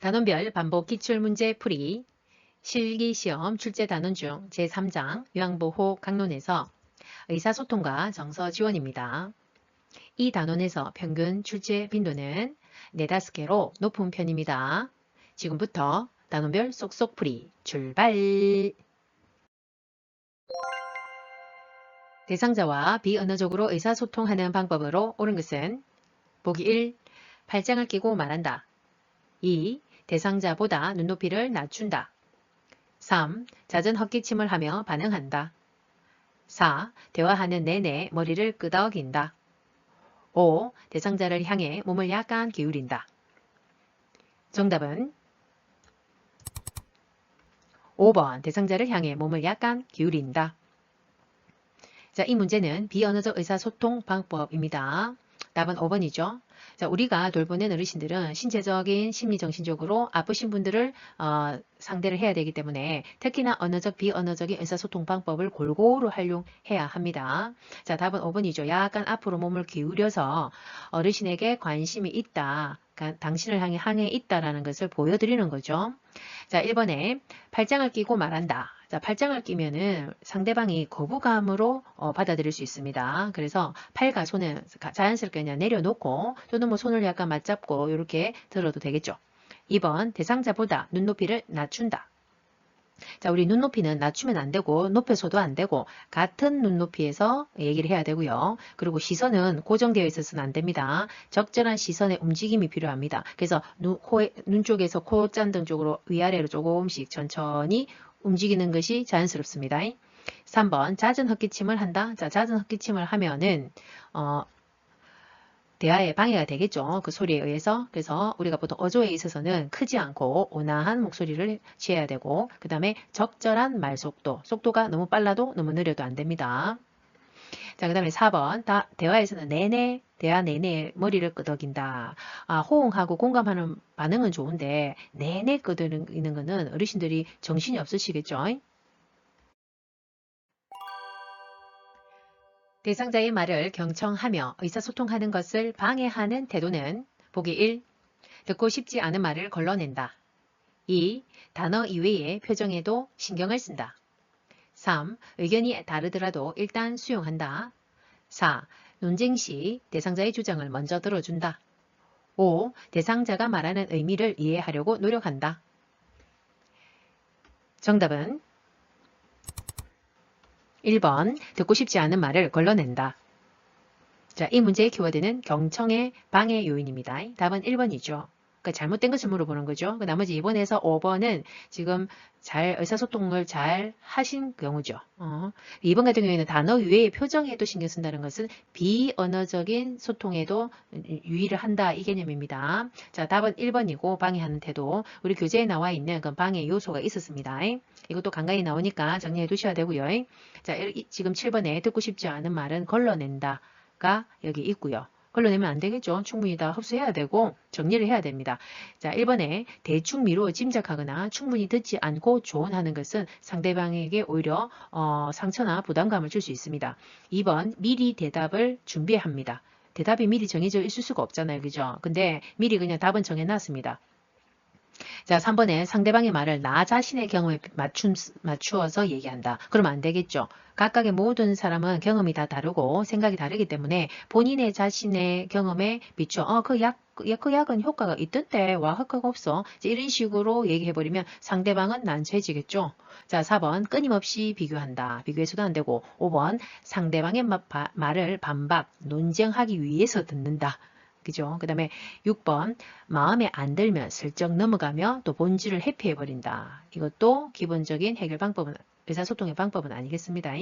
단원별 반복 기출문제 풀이 실기시험 출제단원 중 제3장 요양보호 강론에서 의사소통과 정서 지원입니다. 이 단원에서 평균 출제 빈도는 4~5개로 높은 편입니다. 지금부터 단원별 쏙쏙 풀이 출발! 대상자와 비언어적으로 의사소통하는 방법으로 옳은 것은 보기 1. 팔짱을 끼고 말한다. 2. 대상자보다 눈높이를 낮춘다. 3. 잦은 헛기침을 하며 반응한다. 4. 대화하는 내내 머리를 끄덕인다. 5. 대상자를 향해 몸을 약간 기울인다. 정답은 5번 대상자를 향해 몸을 약간 기울인다. 자, 이 문제는 비언어적 의사소통 방법입니다. 답은 5번이죠. 자, 우리가 돌보는 어르신들은 신체적인, 심리정신적으로 아프신 분들을 상대를 해야 되기 때문에 특히나 언어적, 비언어적인 의사소통 방법을 골고루 활용해야 합니다. 자, 답은 5번이죠. 약간 앞으로 몸을 기울여서 어르신에게 관심이 있다. 당신을 향해 있다라는 것을 보여드리는 거죠. 자, 1번에 팔짱을 끼고 말한다. 자, 팔짱을 끼면은 상대방이 거부감으로 받아들일 수 있습니다. 그래서 팔과 손을 자연스럽게 그냥 내려놓고 또는 뭐 손을 약간 맞잡고 이렇게 들어도 되겠죠. 2번 대상자보다 눈높이를 낮춘다. 자, 우리 눈높이는 낮추면 안 되고 높여서도 안 되고 같은 눈높이에서 얘기를 해야 되고요. 그리고 시선은 고정되어 있어서는 안 됩니다. 적절한 시선의 움직임이 필요합니다. 그래서 눈 쪽에서 콧잔등 쪽으로 위아래로 조금씩 천천히 움직이는 것이 자연스럽습니다. 3번 잦은 헛기침을 한다. 자, 잦은 헛기침을 하면은 대화에 방해가 되겠죠. 그 소리에 의해서. 그래서 우리가 보통 어조에 있어서는 크지 않고 온화한 목소리를 취해야 되고 그 다음에 적절한 말속도. 속도가 너무 빨라도 너무 느려도 안 됩니다. 자, 그 다음에 4번 대화에서는 대화 내내 머리를 끄덕인다. 호응하고 공감하는 반응은 좋은데 내내 끄덕이는 거는 어르신들이 정신이 없으시겠죠. 대상자의 말을 경청하며 의사소통하는 것을 방해하는 태도는 보기 1. 듣고 싶지 않은 말을 걸러낸다. 2. 단어 이외의 표정에도 신경을 쓴다. 3. 의견이 다르더라도 일단 수용한다. 4. 논쟁 시 대상자의 주장을 먼저 들어준다. 5. 대상자가 말하는 의미를 이해하려고 노력한다. 정답은 1번 듣고 싶지 않은 말을 걸러낸다. 자, 이 문제의 키워드는 경청의 방해 요인입니다. 답은 1번이죠. 그러니까 잘못된 것을 물어보는 거죠. 나머지 2번에서 5번은 지금 의사소통을 잘 하신 경우죠. 2번 같은 경우에는 단어 외의 표정에도 신경 쓴다는 것은 비언어적인 소통에도 유의를 한다 이 개념입니다. 자, 답은 1번이고 방해하는 태도. 우리 교재에 나와 있는 그 방해 요소가 있었습니다. 이것도 간간히 나오니까 정리해 두셔야 되고요. 자, 지금 7번에 듣고 싶지 않은 말은 걸러낸다. 가 여기 있고요. 걸러내면 안 되겠죠. 충분히 다 흡수해야 되고 정리를 해야 됩니다. 자, 1번에 대충 미루어 짐작하거나 충분히 듣지 않고 조언하는 것은 상대방에게 오히려 상처나 부담감을 줄 수 있습니다. 2번 미리 대답을 준비합니다. 대답이 미리 정해져 있을 수가 없잖아요. 그죠? 근데 미리 그냥 답은 정해놨습니다. 자, 3번에 상대방의 말을 나 자신의 경험에 맞추어서 얘기한다. 그러면 안 되겠죠. 각각의 모든 사람은 경험이 다 다르고 생각이 다르기 때문에 본인의 자신의 경험에 비추어 그 약은 효과가 있던데 와 효과가 없어. 이런 식으로 얘기해버리면 상대방은 난처해지겠죠. 자, 4번 끊임없이 비교한다. 비교해서도 안 되고 5번 상대방의 말을 반박, 논쟁하기 위해서 듣는다. 그죠? 그 다음에 6번 마음에 안 들면 슬쩍 넘어가며 또 본질을 회피해버린다. 이것도 기본적인 해결 방법은 의사소통의 방법은 아니겠습니다.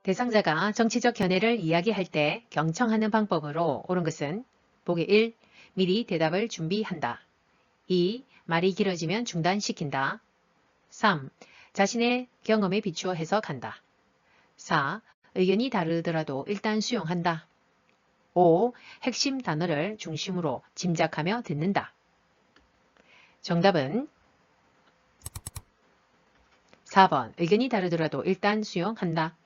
대상자가 정치적 견해를 이야기할 때 경청하는 방법으로 옳은 것은 보기 1. 미리 대답을 준비한다. 2. 말이 길어지면 중단시킨다. 3. 자신의 경험에 비추어 해석한다. 4. 의견이 다르더라도 일단 수용한다. 5. 핵심 단어를 중심으로 짐작하며 듣는다. 정답은 4번 의견이 다르더라도 일단 수용한다.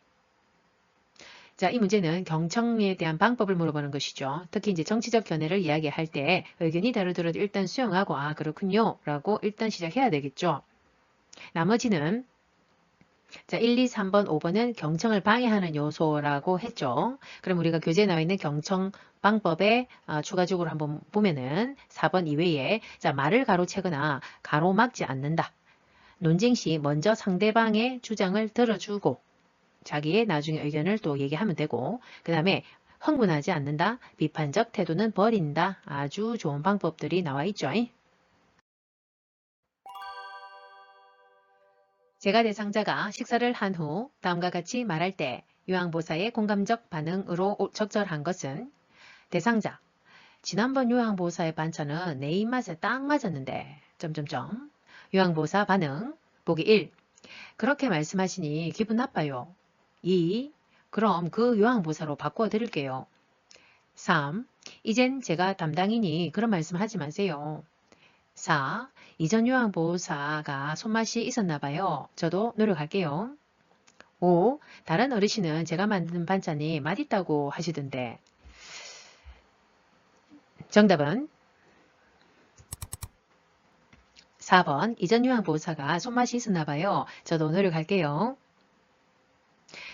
자, 이 문제는 경청에 대한 방법을 물어보는 것이죠. 특히 이제 정치적 견해를 이야기할 때 의견이 다르더라도 일단 수용하고 아 그렇군요 라고 일단 시작해야 되겠죠. 나머지는 자 1, 2, 3번, 5번은 경청을 방해하는 요소라고 했죠. 그럼 우리가 교재에 나와 있는 경청 방법에 추가적으로 한번 보면은 4번 이외에 자 말을 가로채거나 가로막지 않는다. 논쟁 시 먼저 상대방의 주장을 들어주고 자기의 나중에 의견을 또 얘기하면 되고 그 다음에 흥분하지 않는다. 비판적 태도는 버린다. 아주 좋은 방법들이 나와 있죠. 제가 대상자가 식사를 한 후 다음과 같이 말할 때 요양보사의 공감적 반응으로 적절한 것은 대상자 지난번 요양보사의 반찬은 내 입맛에 딱 맞았는데 점점점 요양보사 반응 보기 1 그렇게 말씀하시니 기분 나빠요. 2. 그럼 그 요양보사로 바꿔드릴게요. 3. 이젠 제가 담당이니 그런 말씀 하지 마세요. 4. 이전 요양보호사가 손맛이 있었나 봐요. 저도 노력할게요. 5. 다른 어르신은 제가 만든 반찬이 맛있다고 하시던데. 정답은 4번 이전 요양보호사가 손맛이 있었나 봐요. 저도 노력할게요.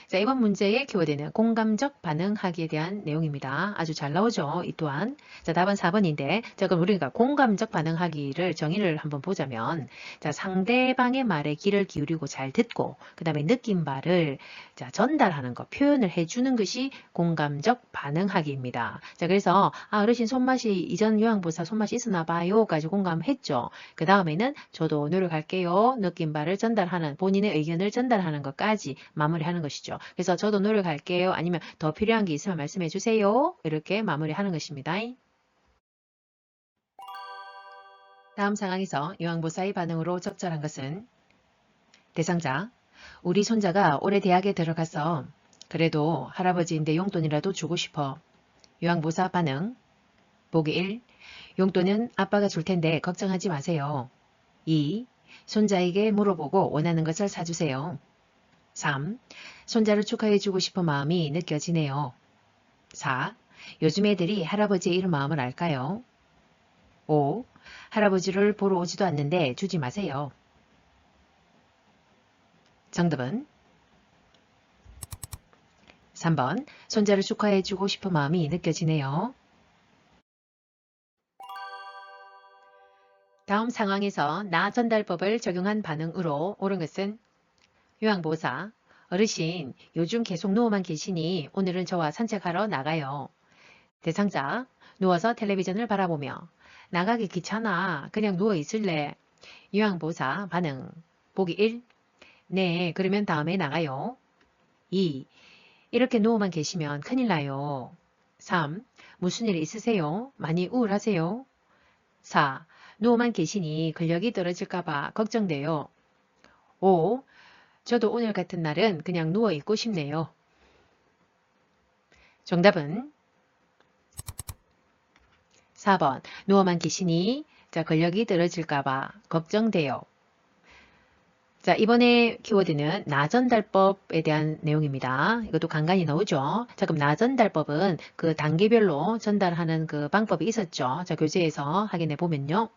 자, 이번 문제의 키워드는 공감적 반응하기에 대한 내용입니다. 아주 잘 나오죠. 이 또한. 자, 답은 4번인데, 자, 그럼 우리가 공감적 반응하기를 정의를 한번 보자면, 자, 상대방의 말에 귀를 기울이고 잘 듣고, 그 다음에 느낀 바를 자, 전달하는 것, 표현을 해주는 것이 공감적 반응하기입니다. 자, 그래서, 어르신 손맛이, 이전 요양보사 손맛이 있었나 봐요. 까지 공감했죠. 그 다음에는 저도 노력할게요. 느낀 바를 전달하는, 본인의 의견을 전달하는 것까지 마무리하는 것이죠. 그래서 저도 노력할게요. 아니면 더 필요한 게 있으면 말씀해 주세요. 이렇게 마무리하는 것입니다. 다음 상황에서 요양보사의 반응으로 적절한 것은 대상자, 우리 손자가 올해 대학에 들어가서 그래도 할아버지인데 용돈이라도 주고 싶어. 요양보사 반응 보기 1. 용돈은 아빠가 줄 텐데 걱정하지 마세요. 2. 손자에게 물어보고 원하는 것을 사주세요. 3. 손자를 축하해주고 싶은 마음이 느껴지네요. 4. 요즘 애들이 할아버지의 이런 마음을 알까요? 5. 할아버지를 보러 오지도 않는데 주지 마세요. 정답은 3번 손자를 축하해주고 싶은 마음이 느껴지네요. 다음 상황에서 나 전달법을 적용한 반응으로 옳은 것은 요양보호사 어르신 요즘 계속 누워만 계시니 오늘은 저와 산책하러 나가요. 대상자 누워서 텔레비전을 바라보며 나가기 귀찮아 그냥 누워 있을래. 요양보호사 반응 보기 1 네 그러면 다음에 나가요. 2 이렇게 누워만 계시면 큰일 나요. 3 무슨 일 있으세요? 많이 우울하세요? 4 누워만 계시니 근력이 떨어질까봐 걱정돼요. 5 저도 오늘 같은 날은 그냥 누워 있고 싶네요. 정답은 4번 누워만 계시니 자 근력이 떨어질까봐 걱정돼요. 자 이번에 키워드는 나전달법에 대한 내용입니다. 이것도 간간히 나오죠. 자 그럼 나전달법은 그 단계별로 전달하는 그 방법이 있었죠. 자 교재에서 확인해 보면요.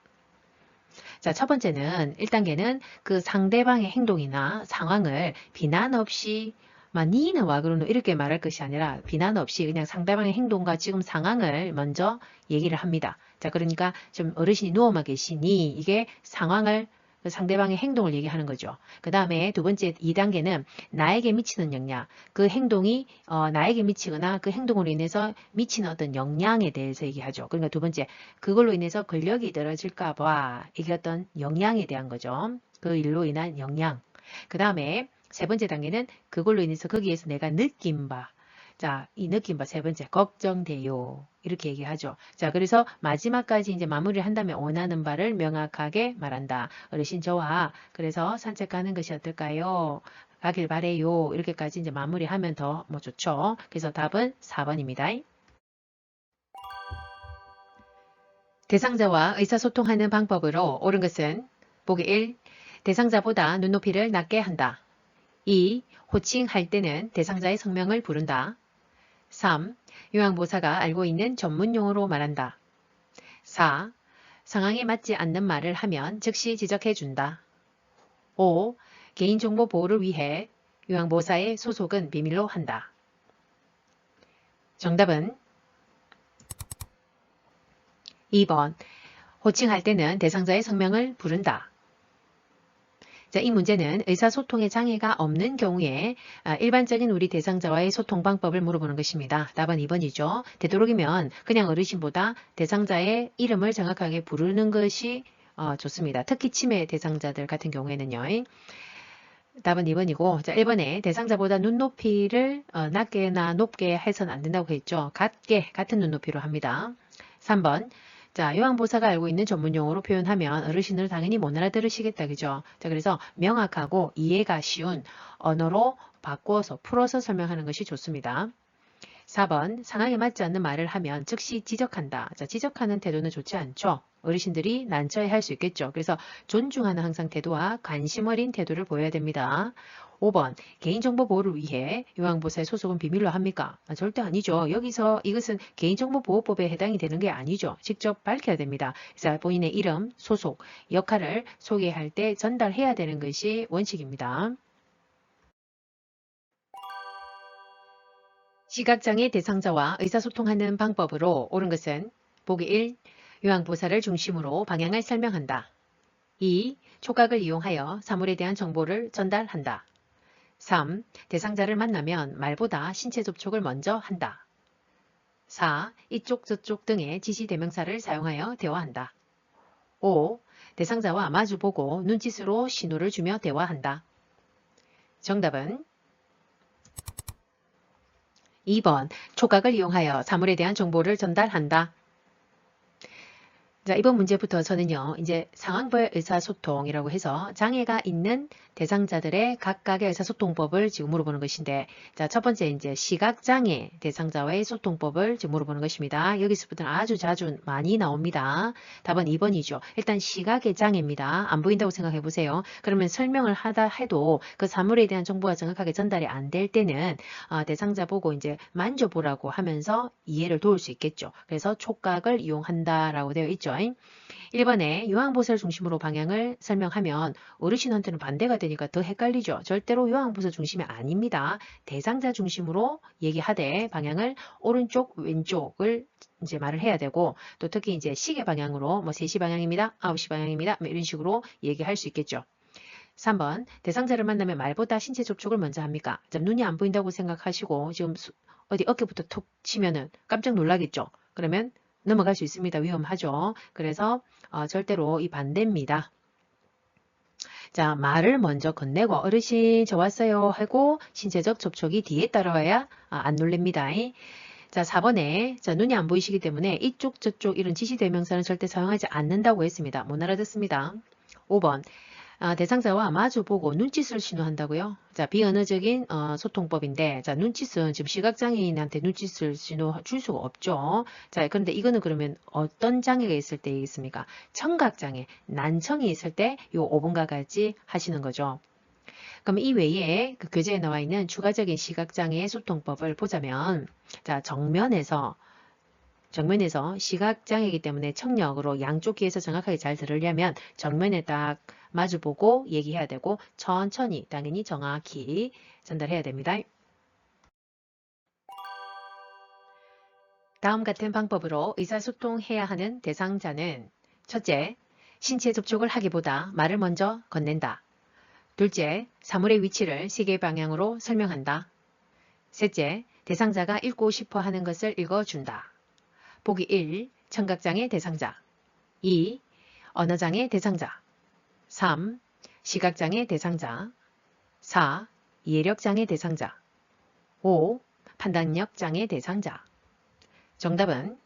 자, 첫 번째는 1단계는 그 상대방의 행동이나 상황을 비난 없이 니는 와 그러노 이렇게 말할 것이 아니라 비난 없이 그냥 상대방의 행동과 지금 상황을 먼저 얘기를 합니다. 자, 그러니까 좀 어르신이 누워만 계시니 이게 상황을 그 상대방의 행동을 얘기하는 거죠. 그 다음에 두 번째 2단계는 나에게 미치는 영향, 그 행동이 나에게 미치거나 그 행동으로 인해서 미치는 어떤 영향에 대해서 얘기하죠. 그러니까 두 번째 그걸로 인해서 근력이 떨어질까 봐 이게 어떤 영향에 대한 거죠. 그 일로 인한 영향. 그 다음에 세 번째 단계는 그걸로 인해서 거기에서 내가 느낀 바. 자, 이 느낀 바 세 번째 걱정돼요. 이렇게 얘기하죠. 자, 그래서 마지막까지 이제 마무리를 한다면 원하는 바를 명확하게 말한다. 어르신 저와 그래서 산책 가는 것이 어떨까요? 가길 바래요. 이렇게까지 이제 마무리하면 더 뭐 좋죠. 그래서 답은 4번입니다. 대상자와 의사소통하는 방법으로 옳은 것은 보기 1. 대상자보다 눈높이를 낮게 한다. 2. 호칭할 때는 대상자의 성명을 부른다. 3. 요양보호사가 알고 있는 전문 용어로 말한다. 4. 상황에 맞지 않는 말을 하면 즉시 지적해준다. 5. 개인정보 보호를 위해 요양보호사의 소속은 비밀로 한다. 정답은 2번. 호칭할 때는 대상자의 성명을 부른다. 자, 이 문제는 의사소통에 장애가 없는 경우에 일반적인 우리 대상자와의 소통 방법을 물어보는 것입니다. 답은 2번이죠. 되도록이면 그냥 어르신보다 대상자의 이름을 정확하게 부르는 것이 좋습니다. 특히 치매 대상자들 같은 경우에는요. 답은 2번이고, 자, 1번에 대상자보다 눈높이를 낮게나 높게 해서는 안 된다고 했죠. 같은 눈높이로 합니다. 3번. 자, 요양보호사가 알고 있는 전문용어로 표현하면 어르신을 당연히 못 알아들으시겠다. 그죠? 자, 그래서 명확하고 이해가 쉬운 언어로 바꾸어서 풀어서 설명하는 것이 좋습니다. 4번. 상황에 맞지 않는 말을 하면 즉시 지적한다. 자, 지적하는 태도는 좋지 않죠. 어르신들이 난처해 할 수 있겠죠. 그래서 존중하는 항상 태도와 관심 어린 태도를 보여야 됩니다. 5번. 개인정보 보호를 위해 요양보호사의 소속은 비밀로 합니까? 절대 아니죠. 여기서 이것은 개인정보보호법에 해당이 되는 게 아니죠. 직접 밝혀야 됩니다. 그래서 본인의 이름, 소속, 역할을 소개할 때 전달해야 되는 것이 원칙입니다. 시각장애 대상자와 의사소통하는 방법으로 옳은 것은 보기 1. 요양보호사를 중심으로 방향을 설명한다. 2. 촉각을 이용하여 사물에 대한 정보를 전달한다. 3. 대상자를 만나면 말보다 신체 접촉을 먼저 한다. 4. 이쪽 저쪽 등의 지시 대명사를 사용하여 대화한다. 5. 대상자와 마주보고 눈짓으로 신호를 주며 대화한다. 정답은 2번. 촉각을 이용하여 사물에 대한 정보를 전달한다. 자, 이번 문제부터 저는요, 이제 상황별 의사소통이라고 해서 장애가 있는 대상자들의 각각의 의사소통법을 지금 물어보는 것인데, 자, 첫 번째 이제 시각장애 대상자와의 소통법을 지금 물어보는 것입니다. 여기서부터는 아주 자주 많이 나옵니다. 답은 2번이죠. 일단 시각의 장애입니다. 안 보인다고 생각해 보세요. 그러면 설명을 하다 해도 그 사물에 대한 정보가 정확하게 전달이 안 될 때는 대상자 보고 이제 만져보라고 하면서 이해를 도울 수 있겠죠. 그래서 촉각을 이용한다라고 되어 있죠. 1번에 요양보호사를 중심으로 방향을 설명하면 어르신한테는 반대가 되니까 더 헷갈리죠. 절대로 요양보호사 중심이 아닙니다. 대상자 중심으로 얘기하되 방향을 오른쪽, 왼쪽을 이제 말을 해야 되고 또 특히 이제 시계 방향으로 뭐 3시 방향입니다. 9시 방향입니다. 뭐 이런 식으로 얘기할 수 있겠죠. 3번 대상자를 만나면 말보다 신체 접촉을 먼저 합니까? 눈이 안 보인다고 생각하시고 지금 어디 어깨부터 툭 치면은 깜짝 놀라겠죠. 그러면 넘어갈 수 있습니다. 위험하죠. 그래서 절대로 이 반대입니다. 자, 말을 먼저 건네고 어르신 저 왔어요 하고 신체적 접촉이 뒤에 따라와야 안 놀랍니다. 자, 4번에 자, 눈이 안 보이시기 때문에 이쪽 저쪽 이런 지시대명사는 절대 사용하지 않는다고 했습니다. 못 알아듣습니다. 5번 대상자와 마주보고 눈짓을 신호한다고요? 자, 비언어적인 소통법인데, 자, 눈짓은 지금 시각장애인한테 눈짓을 신호 줄 수가 없죠. 자, 그런데 이거는 그러면 어떤 장애가 있을 때 있습니까? 청각장애, 난청이 있을 때 요 5번과 같이 하시는 거죠. 그럼 이 외에 그 교재에 나와 있는 추가적인 시각장애의 소통법을 보자면, 자, 정면에서 시각장애이기 때문에 청력으로 양쪽 귀에서 정확하게 잘 들으려면 정면에 딱 마주보고 얘기해야 되고 천천히 당연히 정확히 전달해야 됩니다. 다음 같은 방법으로 의사소통해야 하는 대상자는 첫째, 신체 접촉을 하기보다 말을 먼저 건넨다. 둘째, 사물의 위치를 시계 방향으로 설명한다. 셋째, 대상자가 읽고 싶어 하는 것을 읽어준다. 보기 1. 청각장애 대상자 2. 언어장애 대상자 3. 시각장애 대상자 4. 이해력장애 대상자 5. 판단력장애 대상자 정답은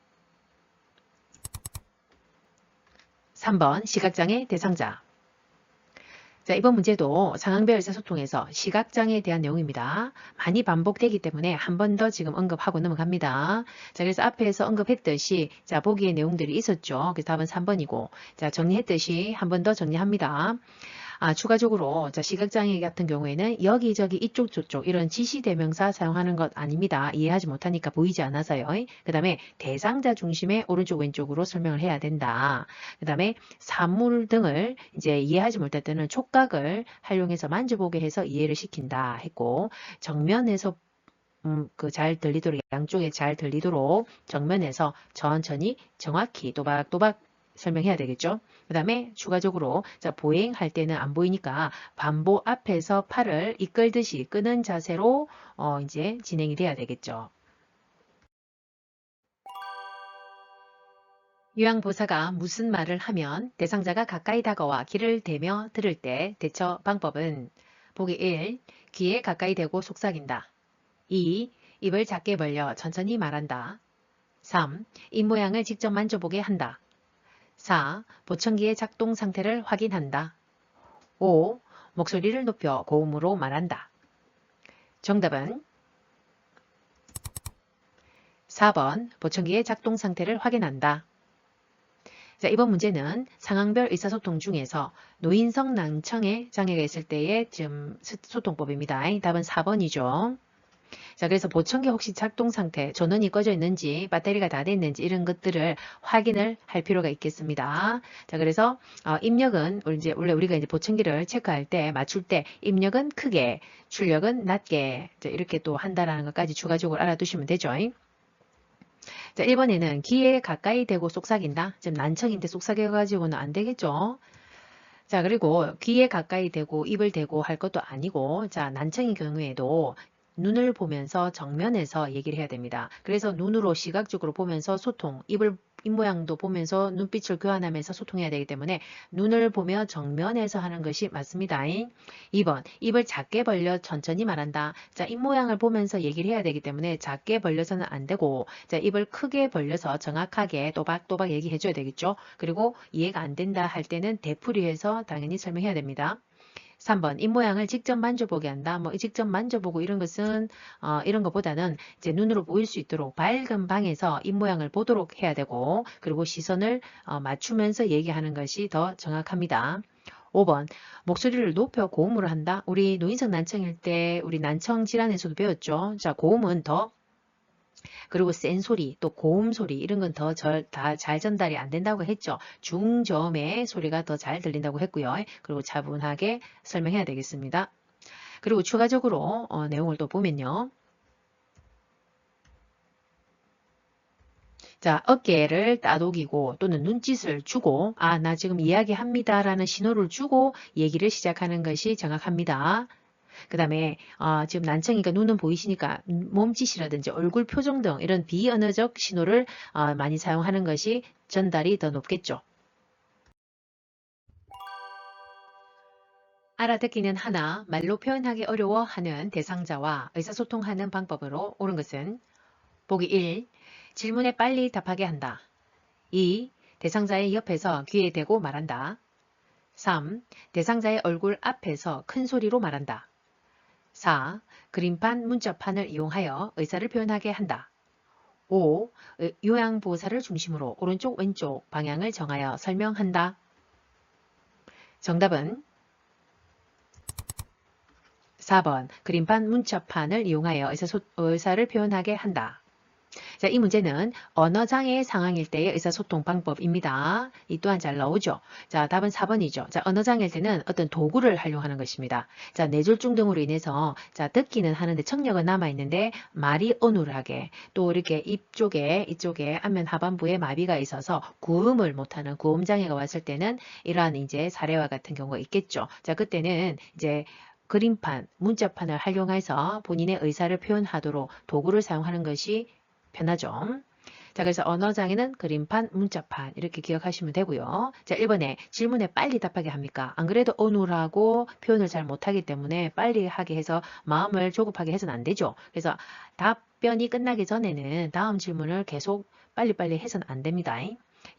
3번 시각장애 대상자. 자, 이번 문제도 상황별 의사소통에서 시각장애에 대한 내용입니다. 많이 반복되기 때문에 한 번 더 지금 언급하고 넘어갑니다. 자, 그래서 앞에서 언급했듯이 자, 보기의 내용들이 있었죠. 그래서 답은 3번이고 자, 정리했듯이 한 번 더 정리합니다. 추가적으로 자, 시각장애 같은 경우에는 여기저기 이쪽 저쪽 이런 지시대명사 사용하는 것 아닙니다. 이해하지 못하니까 보이지 않아서요. 그 다음에 대상자 중심의 오른쪽 왼쪽으로 설명을 해야 된다. 그 다음에 사물 등을 이제 이해하지 못할 때는 촉각을 활용해서 만져보게 해서 이해를 시킨다 했고 정면에서 잘 들리도록 양쪽에 잘 들리도록 정면에서 천천히 정확히 또박또박 설명해야 되겠죠. 그 다음에 추가적으로 자, 보행할 때는 안 보이니까 반보 앞에서 팔을 이끌듯이 끄는 자세로 이제 진행이 돼야 되겠죠. 요양보사가 무슨 말을 하면 대상자가 가까이 다가와 귀를 대며 들을 때 대처 방법은 보기 1. 귀에 가까이 대고 속삭인다. 2. 입을 작게 벌려 천천히 말한다. 3. 입모양을 직접 만져보게 한다. 4. 보청기의 작동 상태를 확인한다. 5. 목소리를 높여 고음으로 말한다. 정답은 4번 보청기의 작동 상태를 확인한다. 자, 이번 문제는 상황별 의사소통 중에서 노인성 난청의 장애가 있을 때의 소통법입니다. 답은 4번이죠. 자, 그래서 보청기 혹시 작동 상태, 전원이 꺼져 있는지, 배터리가 다 됐는지 이런 것들을 확인을 할 필요가 있겠습니다. 자, 그래서 입력은 원래 우리가 이제 보청기를 체크할 때, 맞출 때 입력은 크게, 출력은 낮게 이렇게 또 한다라는 것까지 추가적으로 알아두시면 되죠. 자, 1번에는 귀에 가까이 대고 속삭인다. 지금 난청인데 속삭여가지고는 안 되겠죠. 자, 그리고 귀에 가까이 대고 입을 대고 할 것도 아니고, 자, 난청인 경우에도 눈을 보면서 정면에서 얘기를 해야 됩니다. 그래서 눈으로 시각적으로 보면서 소통, 입 모양도 보면서 눈빛을 교환하면서 소통해야 되기 때문에 눈을 보며 정면에서 하는 것이 맞습니다. 2번, 입을 작게 벌려 천천히 말한다. 자, 입 모양을 보면서 얘기를 해야 되기 때문에 작게 벌려서는 안 되고, 자, 입을 크게 벌려서 정확하게 또박또박 얘기해 줘야 되겠죠. 그리고 이해가 안 된다 할 때는 되풀이해서 당연히 설명해야 됩니다. 3번 입모양을 직접 만져보게 한다. 뭐 직접 만져보고 이런 것은 이런 것보다는 이제 눈으로 보일 수 있도록 밝은 방에서 입모양을 보도록 해야 되고 그리고 시선을 맞추면서 얘기하는 것이 더 정확합니다. 5번 목소리를 높여 고음으로 한다. 우리 노인성 난청일 때 우리 난청 질환에서도 배웠죠. 자, 고음은 더 그리고 센 소리, 또 고음 소리 이런 건 더 다 잘 전달이 안 된다고 했죠. 중저음의 소리가 더 잘 들린다고 했고요. 그리고 차분하게 설명해야 되겠습니다. 그리고 추가적으로 내용을 또 보면요. 자, 어깨를 따독이고 또는 눈짓을 주고 나 지금 이야기합니다 라는 신호를 주고 얘기를 시작하는 것이 정확합니다. 그 다음에 지금 난청이니까 눈은 보이시니까 몸짓이라든지 얼굴 표정 등 이런 비언어적 신호를 많이 사용하는 것이 전달이 더 높겠죠. 알아듣기는 하나 말로 표현하기 어려워하는 대상자와 의사소통하는 방법으로 옳은 것은 보기 1. 질문에 빨리 답하게 한다. 2. 대상자의 옆에서 귀에 대고 말한다. 3. 대상자의 얼굴 앞에서 큰 소리로 말한다. 4. 그림판, 문자판을 이용하여 의사를 표현하게 한다. 5. 요양보호사를 중심으로 오른쪽 왼쪽 방향을 정하여 설명한다. 정답은 4번 그림판, 문자판을 이용하여 의사를 표현하게 한다. 자, 이 문제는 언어장애 상황일 때의 의사소통 방법입니다. 이 또한 잘 나오죠. 자, 답은 4번이죠. 자, 언어장애일 때는 어떤 도구를 활용하는 것입니다. 자, 뇌졸중 등으로 인해서 자, 듣기는 하는데 청력은 남아있는데 말이 어눌하게 또 이렇게 이쪽에 안면 하반부에 마비가 있어서 구음을 못하는 구음장애가 왔을 때는 이러한 이제 사례와 같은 경우가 있겠죠. 자, 그때는 이제 그림판, 문자판을 활용해서 본인의 의사를 표현하도록 도구를 사용하는 것이 편하죠. 자, 그래서 언어장애는 그림판, 문자판 이렇게 기억하시면 되고요. 자, 1번에 질문에 빨리 답하게 합니까? 안 그래도 어눌하고 표현을 잘 못하기 때문에 빨리 하게 해서 마음을 조급하게 해서는 안 되죠. 그래서 답변이 끝나기 전에는 다음 질문을 계속 빨리빨리 해서는 안 됩니다.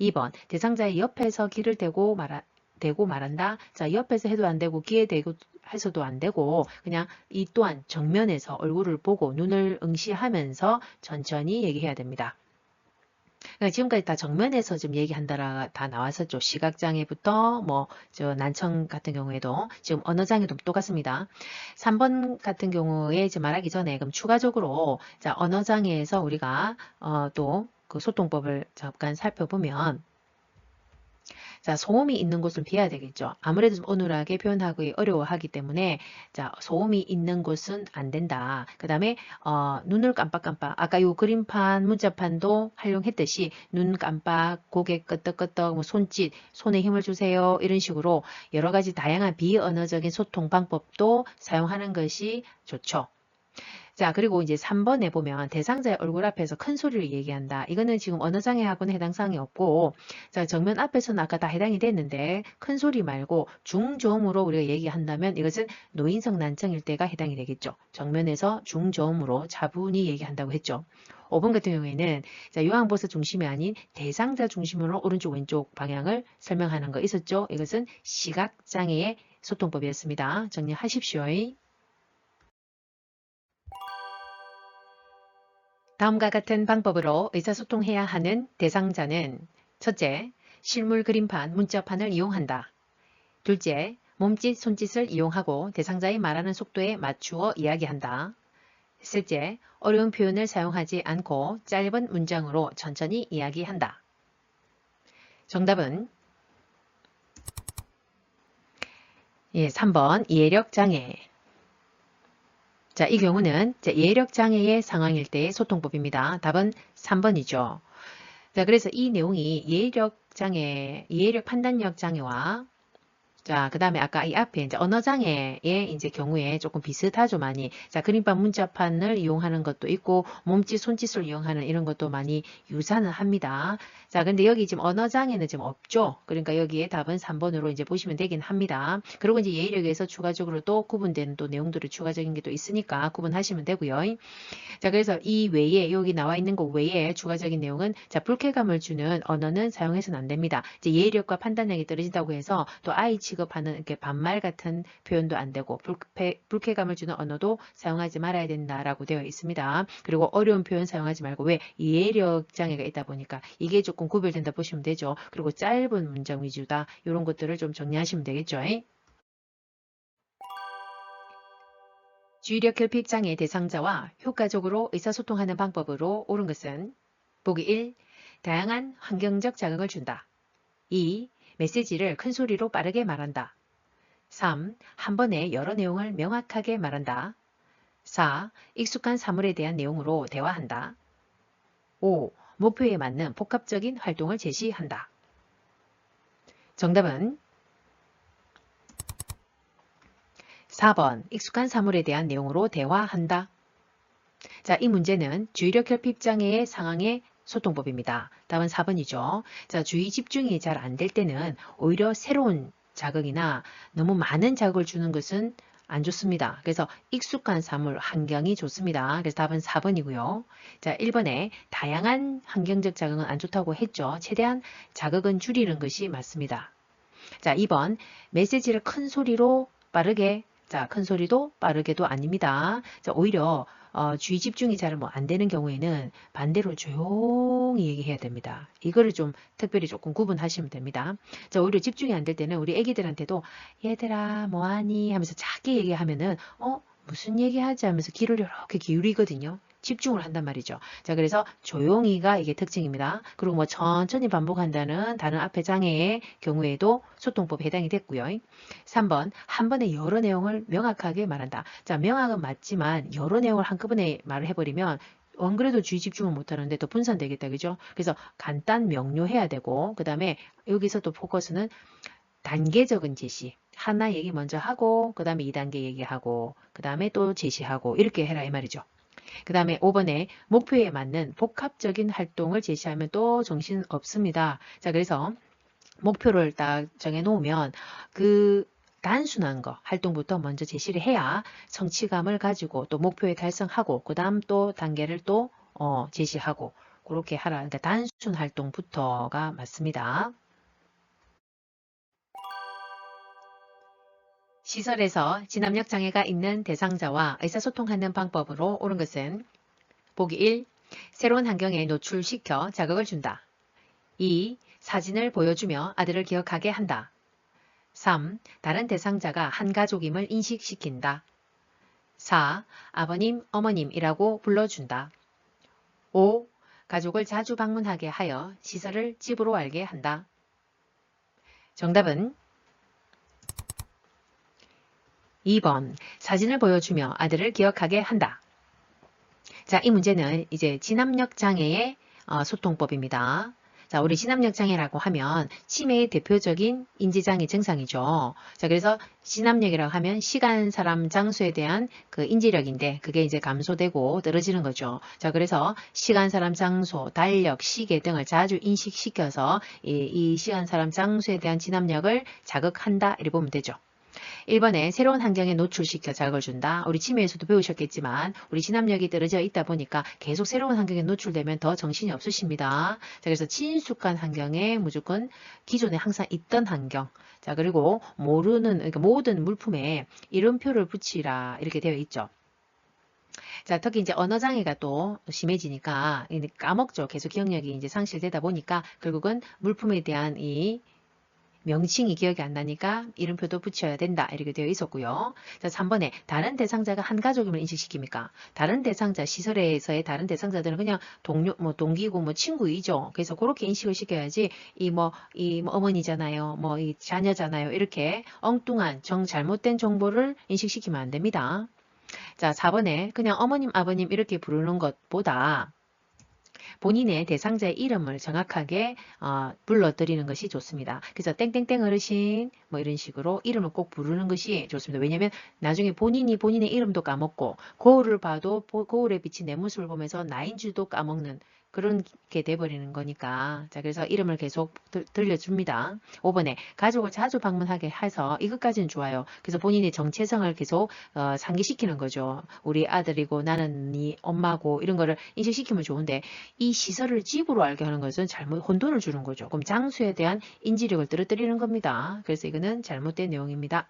2번 대상자의 옆에서 귀를 대고 말한다. 자, 옆에서 해도 안 되고 귀에 대고 해서도 안 되고 그냥 이 또한 정면에서 얼굴을 보고 눈을 응시하면서 천천히 얘기해야 됩니다. 그러니까 지금까지 다 정면에서 좀 얘기한다라 다 나왔었죠. 시각장애부터 저 난청 같은 경우에도 지금 언어장애도 똑같습니다. 3번 같은 경우에 이제 말하기 전에 그럼 추가적으로 자, 언어장애에서 우리가 또 그 소통법을 잠깐 살펴보면 자, 소음이 있는 곳은 피해야 되겠죠. 아무래도 좀 어눌하게 표현하기 어려워하기 때문에 자, 소음이 있는 곳은 안 된다. 그 다음에 눈을 깜빡깜빡 아까 요 그림판 문자판도 활용했듯이 눈 깜빡 고개 끄덕끄덕 손짓 손에 힘을 주세요 이런 식으로 여러 가지 다양한 비언어적인 소통 방법도 사용하는 것이 좋죠. 자, 그리고 이제 3번에 보면 대상자의 얼굴 앞에서 큰 소리를 얘기한다. 이거는 지금 언어장애하고는 해당 사항이 없고, 자, 정면 앞에서는 아까 다 해당이 됐는데, 큰 소리 말고 중저음으로 우리가 얘기한다면 이것은 노인성 난청일 때가 해당이 되겠죠. 정면에서 중저음으로 차분히 얘기한다고 했죠. 5번 같은 경우에는 자, 요양보호사 중심이 아닌 대상자 중심으로 오른쪽 왼쪽 방향을 설명하는 거 있었죠. 이것은 시각장애의 소통법이었습니다. 정리하십시오. 다음과 같은 방법으로 의사소통해야 하는 대상자는 첫째, 실물 그림판, 문자판을 이용한다. 둘째, 몸짓, 손짓을 이용하고 대상자의 말하는 속도에 맞추어 이야기한다. 셋째, 어려운 표현을 사용하지 않고 짧은 문장으로 천천히 이야기한다. 정답은 3번 이해력 장애. 자, 이 경우는 이해력 장애의 상황일 때의 소통법입니다. 답은 3번이죠. 자, 그래서 이 내용이 이해력 장애, 이해력 판단력 장애와 자, 그 다음에 아까 이 앞에 이제 언어장애의 이제 경우에 조금 비슷하죠, 많이. 자, 그림판 문자판을 이용하는 것도 있고, 몸짓, 손짓을 이용하는 이런 것도 많이 유사는 합니다. 자, 근데 여기 지금 언어장애는 지금 없죠. 그러니까 여기에 답은 3번으로 이제 보시면 되긴 합니다. 그리고 이제 예의력에서 추가적으로 또 구분되는 또 내용들이 추가적인 게 또 있으니까 구분하시면 되고요. 자, 그래서 이 외에 여기 나와 있는 것 외에 추가적인 내용은 자, 불쾌감을 주는 언어는 사용해서는 안 됩니다. 이제 예의력과 판단력이 떨어진다고 해서 또 아이 취급하는 이렇게 반말 같은 표현도 안 되고 불쾌감을 주는 언어도 사용하지 말아야 된다라고 되어 있습니다. 그리고 어려운 표현 사용하지 말고 왜 이해력 장애가 있다 보니까 이게 조금 구별된다 보시면 되죠. 그리고 짧은 문장 위주다. 이런 것들을 좀 정리하시면 되겠죠. 주의력 결핍 장애 대상자와 효과적으로 의사소통하는 방법으로 옳은 것은 보기 1. 다양한 환경적 자극을 준다. 2. 메시지를 큰 소리로 빠르게 말한다. 3. 한 번에 여러 내용을 명확하게 말한다. 4. 익숙한 사물에 대한 내용으로 대화한다. 5. 목표에 맞는 복합적인 활동을 제시한다. 정답은 4번 익숙한 사물에 대한 내용으로 대화한다. 자, 이 문제는 주의력 결핍 장애의 상황의 소통법입니다. 답은 4번이죠. 자, 주의 집중이 잘 안 될 때는 오히려 새로운 자극이나 너무 많은 자극을 주는 것은 안 좋습니다. 그래서 익숙한 사물, 환경이 좋습니다. 그래서 답은 4번이고요. 자, 1번에 다양한 환경적 자극은 안 좋다고 했죠. 최대한 자극은 줄이는 것이 맞습니다. 자, 2번 메시지를 큰 소리로 빠르게 자, 큰 소리도 빠르게도 아닙니다. 자, 오히려 주의 집중이 잘 안 되는 경우에는 반대로 조용히 얘기해야 됩니다. 이거를 좀 특별히 조금 구분하시면 됩니다. 자, 오히려 집중이 안 될 때는 우리 애기들한테도 얘들아 뭐하니 하면서 작게 얘기하면은 무슨 얘기하지 하면서 귀를 이렇게 기울이거든요. 집중을 한단 말이죠. 자, 그래서 조용히가 이게 특징입니다. 그리고 뭐 천천히 반복한다는 다른 앞에 장애의 경우에도 소통법에 해당이 됐고요. 3번, 한 번에 여러 내용을 명확하게 말한다. 자, 명확은 맞지만 여러 내용을 한꺼번에 말을 해버리면 안 그래도 주의 집중을 못하는데 더 분산되겠다. 그죠? 그래서 간단 명료해야 되고 그 다음에 여기서 또 포커스는 단계적인 제시. 하나 얘기 먼저 하고 그 다음에 2단계 얘기하고 그 다음에 또 제시하고 이렇게 해라 이 말이죠. 그 다음에 5번에 목표에 맞는 복합적인 활동을 제시하면 또 정신 없습니다. 자, 그래서 목표를 딱 정해놓으면 그 단순한 거 활동부터 먼저 제시를 해야 성취감을 가지고 또 목표에 달성하고 그 다음 또 단계를 또 제시하고 그렇게 하라. 그러니까 단순 활동부터가 맞습니다. 시설에서 진압력 장애가 있는 대상자와 의사소통하는 방법으로 옳은 것은 보기 1. 새로운 환경에 노출시켜 자극을 준다. 2. 사진을 보여주며 아들을 기억하게 한다. 3. 다른 대상자가 한 가족임을 인식시킨다. 4. 아버님, 어머님이라고 불러준다. 5. 가족을 자주 방문하게 하여 시설을 집으로 알게 한다. 정답은 2번 사진을 보여주며 아들을 기억하게 한다. 자, 이 문제는 이제 지남력 장애의 소통법입니다. 자, 우리 지남력 장애라고 하면 치매의 대표적인 인지장애 증상이죠. 자, 그래서 지남력이라고 하면 시간, 사람, 장소에 대한 그 인지력인데 그게 이제 감소되고 떨어지는 거죠. 자, 그래서 시간, 사람, 장소, 달력, 시계 등을 자주 인식시켜서 이 시간, 사람, 장소에 대한 지남력을 자극한다 이렇게 보면 되죠. 1번에 새로운 환경에 노출시켜 자극을 준다. 우리 치매에서도 배우셨겠지만 우리 진압력이 떨어져 있다 보니까 계속 새로운 환경에 노출되면 더 정신이 없으십니다. 자, 그래서 친숙한 환경에 무조건 기존에 항상 있던 환경. 자, 그리고 그러니까 모든 물품에 이름표를 붙이라 이렇게 되어 있죠. 자, 특히 이제 언어장애가 또 심해지니까 까먹죠. 계속 기억력이 이제 상실되다 보니까 결국은 물품에 대한 이 명칭이 기억이 안 나니까 이름표도 붙여야 된다 이렇게 되어 있었고요. 자, 3번에 다른 대상자가 한 가족임을 인식시킵니까? 다른 대상자 시설에서의 다른 대상자들은 그냥 동료 뭐 동기고 뭐 친구이죠. 그래서 그렇게 인식을 시켜야지 이 뭐 어머니잖아요. 뭐 이 자녀잖아요. 이렇게 엉뚱한 잘못된 정보를 인식시키면 안 됩니다. 자, 4번에 그냥 어머님 아버님 이렇게 부르는 것보다 본인의 대상자의 이름을 정확하게 불러드리는 것이 좋습니다. 그래서 땡땡땡 어르신 뭐 이런 식으로 이름을 꼭 부르는 것이 좋습니다. 왜냐하면 나중에 본인이 본인의 이름도 까먹고 거울을 봐도 거울에 비친 내 모습을 보면서 나인 줄도 까먹는 그런 게 돼버리는 거니까. 자, 그래서 이름을 계속 들려줍니다. 5번에 가족을 자주 방문하게 해서 이것까지는 좋아요. 그래서 본인의 정체성을 계속 상기시키는 거죠. 우리 아들이고 나는 네 엄마고 이런 거를 인식시키면 좋은데 이 시설을 집으로 알게 하는 것은 잘못 혼돈을 주는 거죠. 그럼 장수에 대한 인지력을 떨어뜨리는 겁니다. 그래서 이거는 잘못된 내용입니다.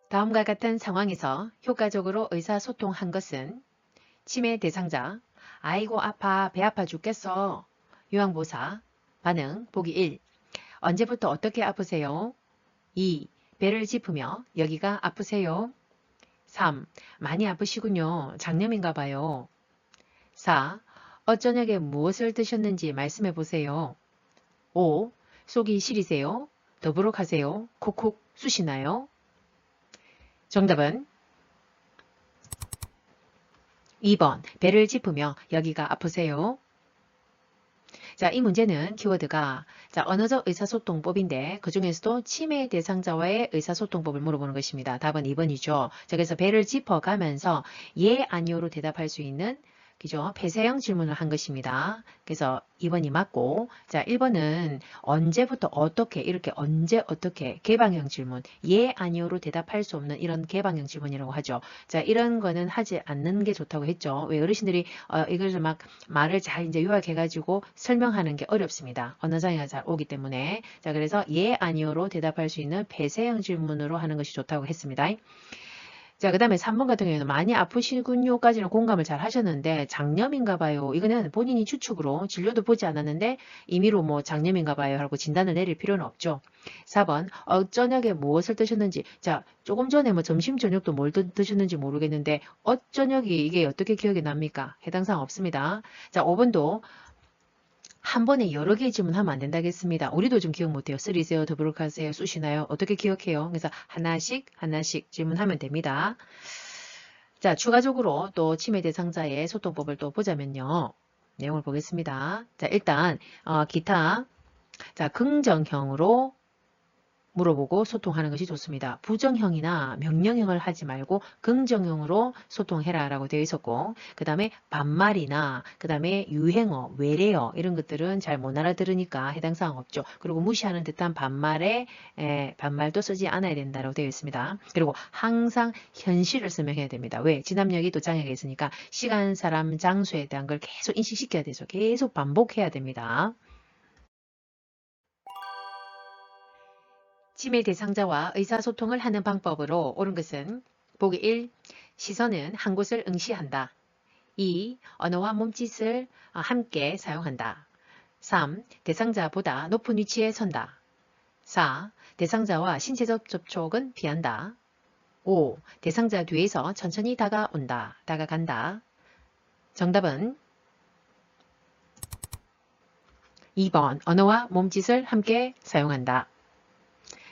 다음과 같은 상황에서 효과적으로 의사소통한 것은 치매 대상자, 아이고 아파 배 아파 죽겠어. 요양보사, 반응 보기 1. 언제부터 어떻게 아프세요? 2. 배를 짚으며 여기가 아프세요? 3. 많이 아프시군요. 장염인가 봐요. 4. 어저녁에 무엇을 드셨는지 말씀해 보세요. 5. 속이 시리세요? 더부룩하세요? 콕콕 쑤시나요? 정답은 2번 배를 짚으며 여기가 아프세요? 자, 이 문제는 키워드가 언어적 의사소통법인데 그 중에서도 치매 대상자와의 의사소통법을 물어보는 것입니다. 답은 2번이죠. 자, 그래서 배를 짚어가면서 예, 아니오로 대답할 수 있는 그죠? 폐쇄형 질문을 한 것입니다. 그래서 2번이 맞고, 자, 1번은 언제부터 어떻게, 이렇게 언제 어떻게, 개방형 질문, 예, 아니오로 대답할 수 없는 이런 개방형 질문이라고 하죠. 자, 이런 거는 하지 않는 게 좋다고 했죠. 왜 어르신들이 이걸 막 말을 잘 이제 요약해가지고 설명하는 게 어렵습니다. 언어장애가 잘 오기 때문에. 자, 그래서 예, 아니오로 대답할 수 있는 폐쇄형 질문으로 하는 것이 좋다고 했습니다. 자, 그 다음에 3번 같은 경우에는 많이 아프시군요까지는 공감을 잘 하셨는데 장염인가 봐요. 이거는 본인이 추측으로 진료도 보지 않았는데 임의로 뭐 장염인가 봐요 하고 진단을 내릴 필요는 없죠. 4번 저녁에 무엇을 드셨는지 자 조금 전에 뭐 점심 저녁도 뭘 드셨는지 모르겠는데 저녁이 이게 어떻게 기억이 납니까? 해당 사항 없습니다. 자 5번도 한 번에 여러 개 질문하면 안 된다겠습니다. 우리도 좀 기억 못해요. 쓰리세요, 더부룩하세요, 쑤시나요? 어떻게 기억해요? 그래서 하나씩 질문하면 됩니다. 자, 추가적으로 또 치매 대상자의 소통법을 또 보자면요. 내용을 보겠습니다. 자, 일단 기타 자 긍정형으로 물어보고 소통하는 것이 좋습니다. 부정형이나 명령형을 하지 말고 긍정형으로 소통해라 라고 되어 있었고 그 다음에 반말이나 그 다음에 유행어, 외래어 이런 것들은 잘 못 알아들으니까 해당 사항 없죠. 그리고 무시하는 듯한 반말도 쓰지 않아야 된다고 되어 있습니다. 그리고 항상 현실을 설명해야 됩니다. 왜? 진압력이 또 장애가 있으니까 시간, 사람, 장소에 대한 걸 계속 인식시켜야 되죠. 계속 반복해야 됩니다. 치매 대상자와 의사소통을 하는 방법으로 옳은 것은 보기 1. 시선은 한 곳을 응시한다. 2. 언어와 몸짓을 함께 사용한다. 3. 대상자보다 높은 위치에 선다. 4. 대상자와 신체적 접촉은 피한다. 5. 대상자 뒤에서 천천히 다가온다. 다가간다. 정답은 2번 언어와 몸짓을 함께 사용한다.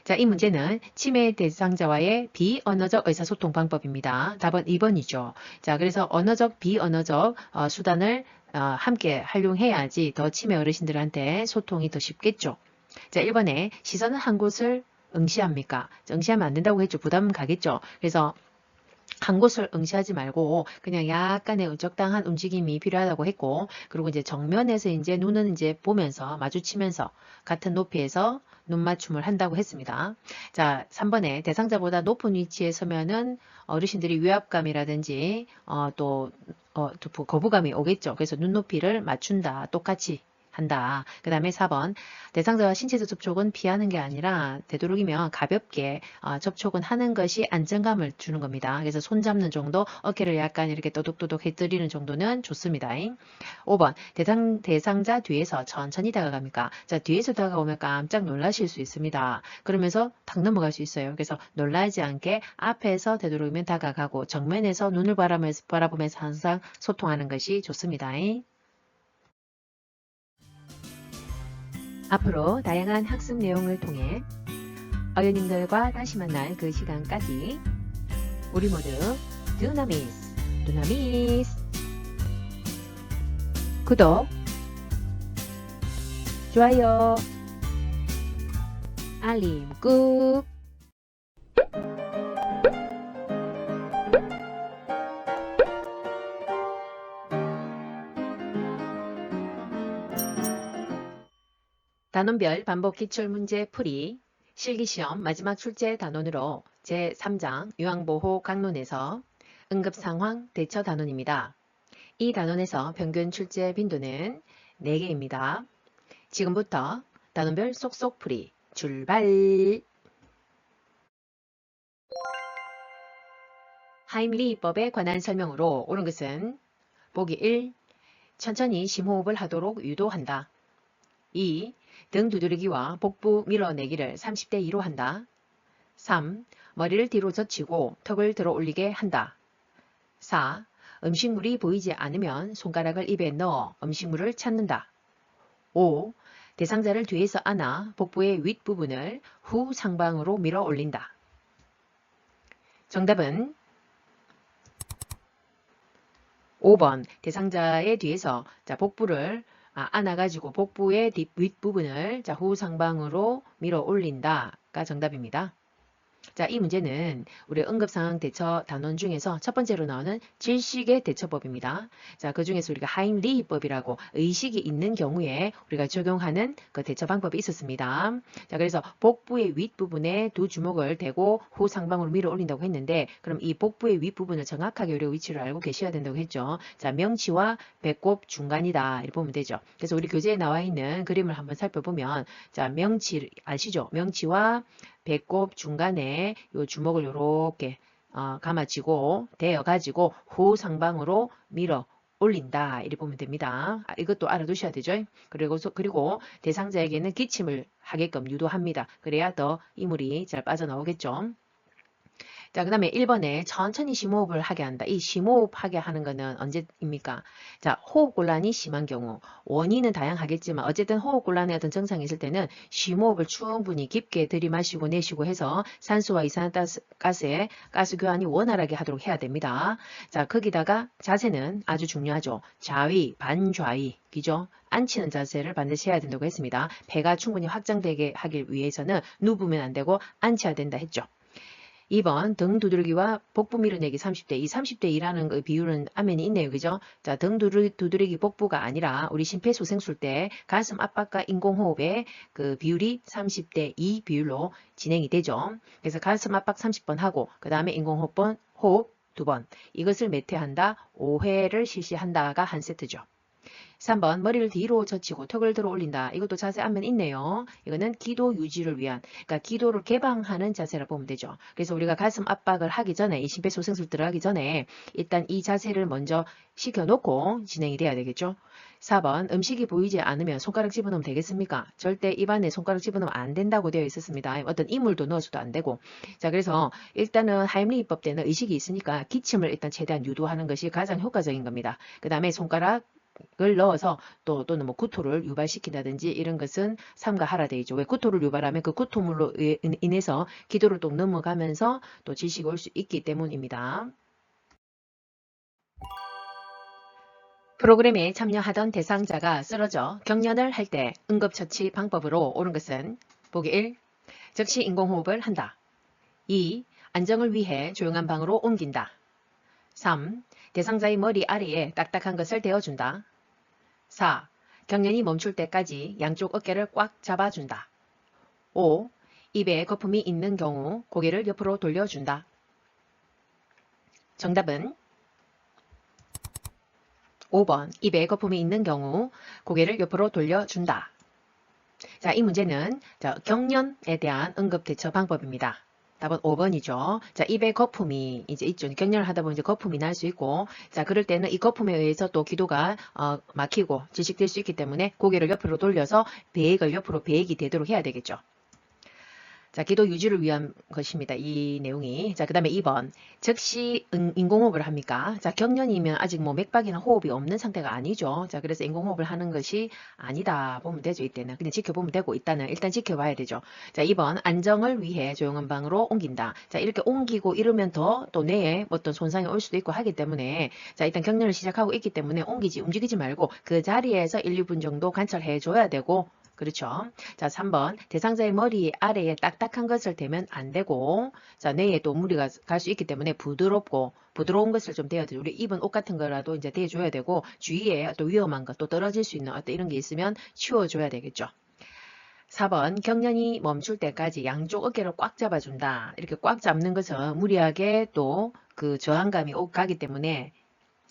자, 이 문제는 치매 대상자와의 비언어적 의사소통 방법입니다. 답은 2번이죠. 자, 그래서 언어적, 비언어적 수단을 함께 활용해야지 더 치매 어르신들한테 소통이 더 쉽겠죠. 자, 1번에 시선은 한 곳을 응시합니까? 응시하면 안 된다고 했죠. 부담 가겠죠. 그래서 한 곳을 응시하지 말고 그냥 약간의 적당한 움직임이 필요하다고 했고, 그리고 이제 정면에서 이제 눈은 이제 보면서 마주치면서 같은 높이에서 눈 맞춤을 한다고 했습니다. 자, 3번에 대상자보다 높은 위치에 서면은 어르신들이 위압감이라든지 또 거부감이 오겠죠. 그래서 눈높이를 맞춘다. 똑같이 한다. 그 다음에 4번 대상자와 신체적 접촉은 피하는 게 아니라 되도록이면 가볍게 접촉은 하는 것이 안정감을 주는 겁니다. 그래서 손 잡는 정도, 어깨를 약간 이렇게 또둑또둑 해뜨리는 정도는 좋습니다. 5번 대상자 뒤에서 천천히 다가갑니까? 자, 뒤에서 다가오면 깜짝 놀라실 수 있습니다. 그러면서 탁 넘어갈 수 있어요. 그래서 놀라지 않게 앞에서 되도록이면 다가가고 정면에서 눈을 바라보면서 항상 소통하는 것이 좋습니다. 앞으로 다양한 학습 내용을 통해 어린이들과 다시 만날 그 시간까지 우리 모두 두나미스, 두나미스. 구독, 좋아요, 알림 꾹. 단원별 반복 기출문제 풀이 실기시험 마지막 출제 단원으로 제3장 유황보호 강론에서 응급상황 대처 단원입니다. 이 단원에서 평균 출제 빈도는 4개입니다. 지금부터 단원별 쏙쏙 풀이 출발! 하임리히법에 관한 설명으로 옳은 것은 보기 1. 천천히 심호흡을 하도록 유도한다. 2. 등 두드리기와 복부 밀어내기를 30대 2로 한다. 3. 머리를 뒤로 젖히고 턱을 들어 올리게 한다. 4. 음식물이 보이지 않으면 손가락을 입에 넣어 음식물을 찾는다. 5. 대상자를 뒤에서 안아 복부의 윗부분을 후 상방으로 밀어 올린다. 정답은 5번 대상자의 뒤에서 복부를 안아가지고 복부의 윗부분을 후 상방으로 밀어 올린다가 정답입니다. 자, 이 문제는 우리 응급상황 대처 단원 중에서 첫 번째로 나오는 질식의 대처법입니다. 자, 그 중에서 우리가 하임리히법이라고 의식이 있는 경우에 우리가 적용하는 그 대처 방법이 있었습니다. 자, 그래서 복부의 윗부분에 두 주먹을 대고 후 상방으로 밀어 올린다고 했는데, 그럼 이 복부의 윗부분을 정확하게 우리가 위치를 알고 계셔야 된다고 했죠. 자, 명치와 배꼽 중간이다 이렇게 보면 되죠. 그래서 우리 교재에 나와 있는 그림을 한번 살펴보면, 자, 명치 아시죠? 명치와 배꼽 중간에 요 주먹을 이렇게 감아쥐고 대어가지고 후 상방으로 밀어 올린다 이렇게 보면 됩니다. 이것도 알아두셔야 되죠. 그리고 대상자에게는 기침을 하게끔 유도합니다. 그래야 더 이물이 잘 빠져나오겠죠. 자, 그 다음에 1번에 천천히 심호흡을 하게 한다. 이 심호흡하게 하는 거는 언제입니까? 자, 호흡곤란이 심한 경우. 원인은 다양하겠지만 어쨌든 호흡곤란의 어떤 증상이 있을 때는 심호흡을 충분히 깊게 들이마시고 내쉬고 해서 산소와 이산화가스의 가스 교환이 원활하게 하도록 해야 됩니다. 자, 거기다가 자세는 아주 중요하죠. 좌위, 반좌위. 그죠? 앉히는 자세를 반드시 해야 된다고 했습니다. 배가 충분히 확장되게 하기 위해서는 누우면 안 되고 앉혀야 된다 했죠. 2번 등 두드리기와 복부 밀어내기 30대 2, 30대 2라는 그 비율은 화면이 있네요. 그죠? 자, 등 두드리기 복부가 아니라 우리 심폐소생술 때 가슴 압박과 인공호흡의 그 비율이 30대 2 비율로 진행이 되죠. 그래서 가슴 압박 30번 하고 그 다음에 인공호흡 2번 이것을 매트한다. 5회를 실시한다가 한 세트죠. 3번 머리를 뒤로 젖히고 턱을 들어 올린다. 이것도 자세 앞면 있네요. 이거는 기도 유지를 위한, 그러니까 기도를 개방하는 자세라 보면 되죠. 그래서 우리가 가슴 압박을 하기 전에, 이 심폐소생술 들어가기 전에 일단 이 자세를 먼저 시켜놓고 진행이 돼야 되겠죠. 4번 음식이 보이지 않으면 손가락 집어넣으면 되겠습니까? 절대 입안에 손가락 집어넣으면 안 된다고 되어 있었습니다. 어떤 이물도 넣어서도 안 되고. 자, 그래서 일단은 하임리히법 때는 의식이 있으니까 기침을 일단 최대한 유도하는 것이 가장 효과적인 겁니다. 그 다음에 손가락 을 넣어서 또는 뭐 구토를 유발시킨다든지 이런 것은 삼가하라 되어 있죠. 왜 구토를 유발하면 그 구토물로 인해서 기도를 또 넘어가면서 또 질식이 올 수 있기 때문입니다. 프로그램에 참여하던 대상자가 쓰러져 경련을 할 때 응급처치 방법으로 옳은 것은 보기 1. 즉시 인공호흡을 한다. 2. 안정을 위해 조용한 방으로 옮긴다. 3. 대상자의 머리 아래에 딱딱한 것을 대어준다. 4. 경련이 멈출 때까지 양쪽 어깨를 꽉 잡아준다. 5. 입에 거품이 있는 경우 고개를 옆으로 돌려준다. 정답은 5번. 입에 거품이 있는 경우 고개를 옆으로 돌려준다. 자, 이 문제는 경련에 대한 응급대처 방법입니다. 답은 5번이죠. 자, 입에 거품이 이제 있죠. 경련을 하다 보면 이제 거품이 날 수 있고, 자, 그럴 때는 이 거품에 의해서 또 기도가 막히고 질식될 수 있기 때문에 고개를 옆으로 돌려서 배액을 옆으로 배액이 되도록 해야 되겠죠. 자, 기도 유지를 위한 것입니다. 이 내용이. 자, 그 다음에 2번. 즉시 인공호흡을 합니까? 자, 경련이면 아직 뭐 맥박이나 호흡이 없는 상태가 아니죠. 자, 그래서 인공호흡을 하는 것이 아니다 보면 되죠. 이때는. 그냥 지켜보면 되고, 일단 지켜봐야 되죠. 자, 2번. 안정을 위해 조용한 방으로 옮긴다. 자, 이렇게 옮기고 이러면 더 또 뇌에 어떤 손상이 올 수도 있고 하기 때문에, 자, 일단 경련을 시작하고 있기 때문에 움직이지 말고 그 자리에서 1, 2분 정도 관찰해 줘야 되고, 그렇죠. 자, 3번. 대상자의 머리 아래에 딱딱한 것을 대면 안 되고, 자, 뇌에 또 무리가 갈 수 있기 때문에 부드러운 것을 좀 대어드려. 우리 입은 옷 같은 거라도 이제 대줘야 되고, 주위에 또 위험한 것, 또 떨어질 수 있는 어떤 이런 게 있으면 치워줘야 되겠죠. 4번. 경련이 멈출 때까지 양쪽 어깨를 꽉 잡아준다. 이렇게 꽉 잡는 것은 무리하게 또 그 저항감이 가기 때문에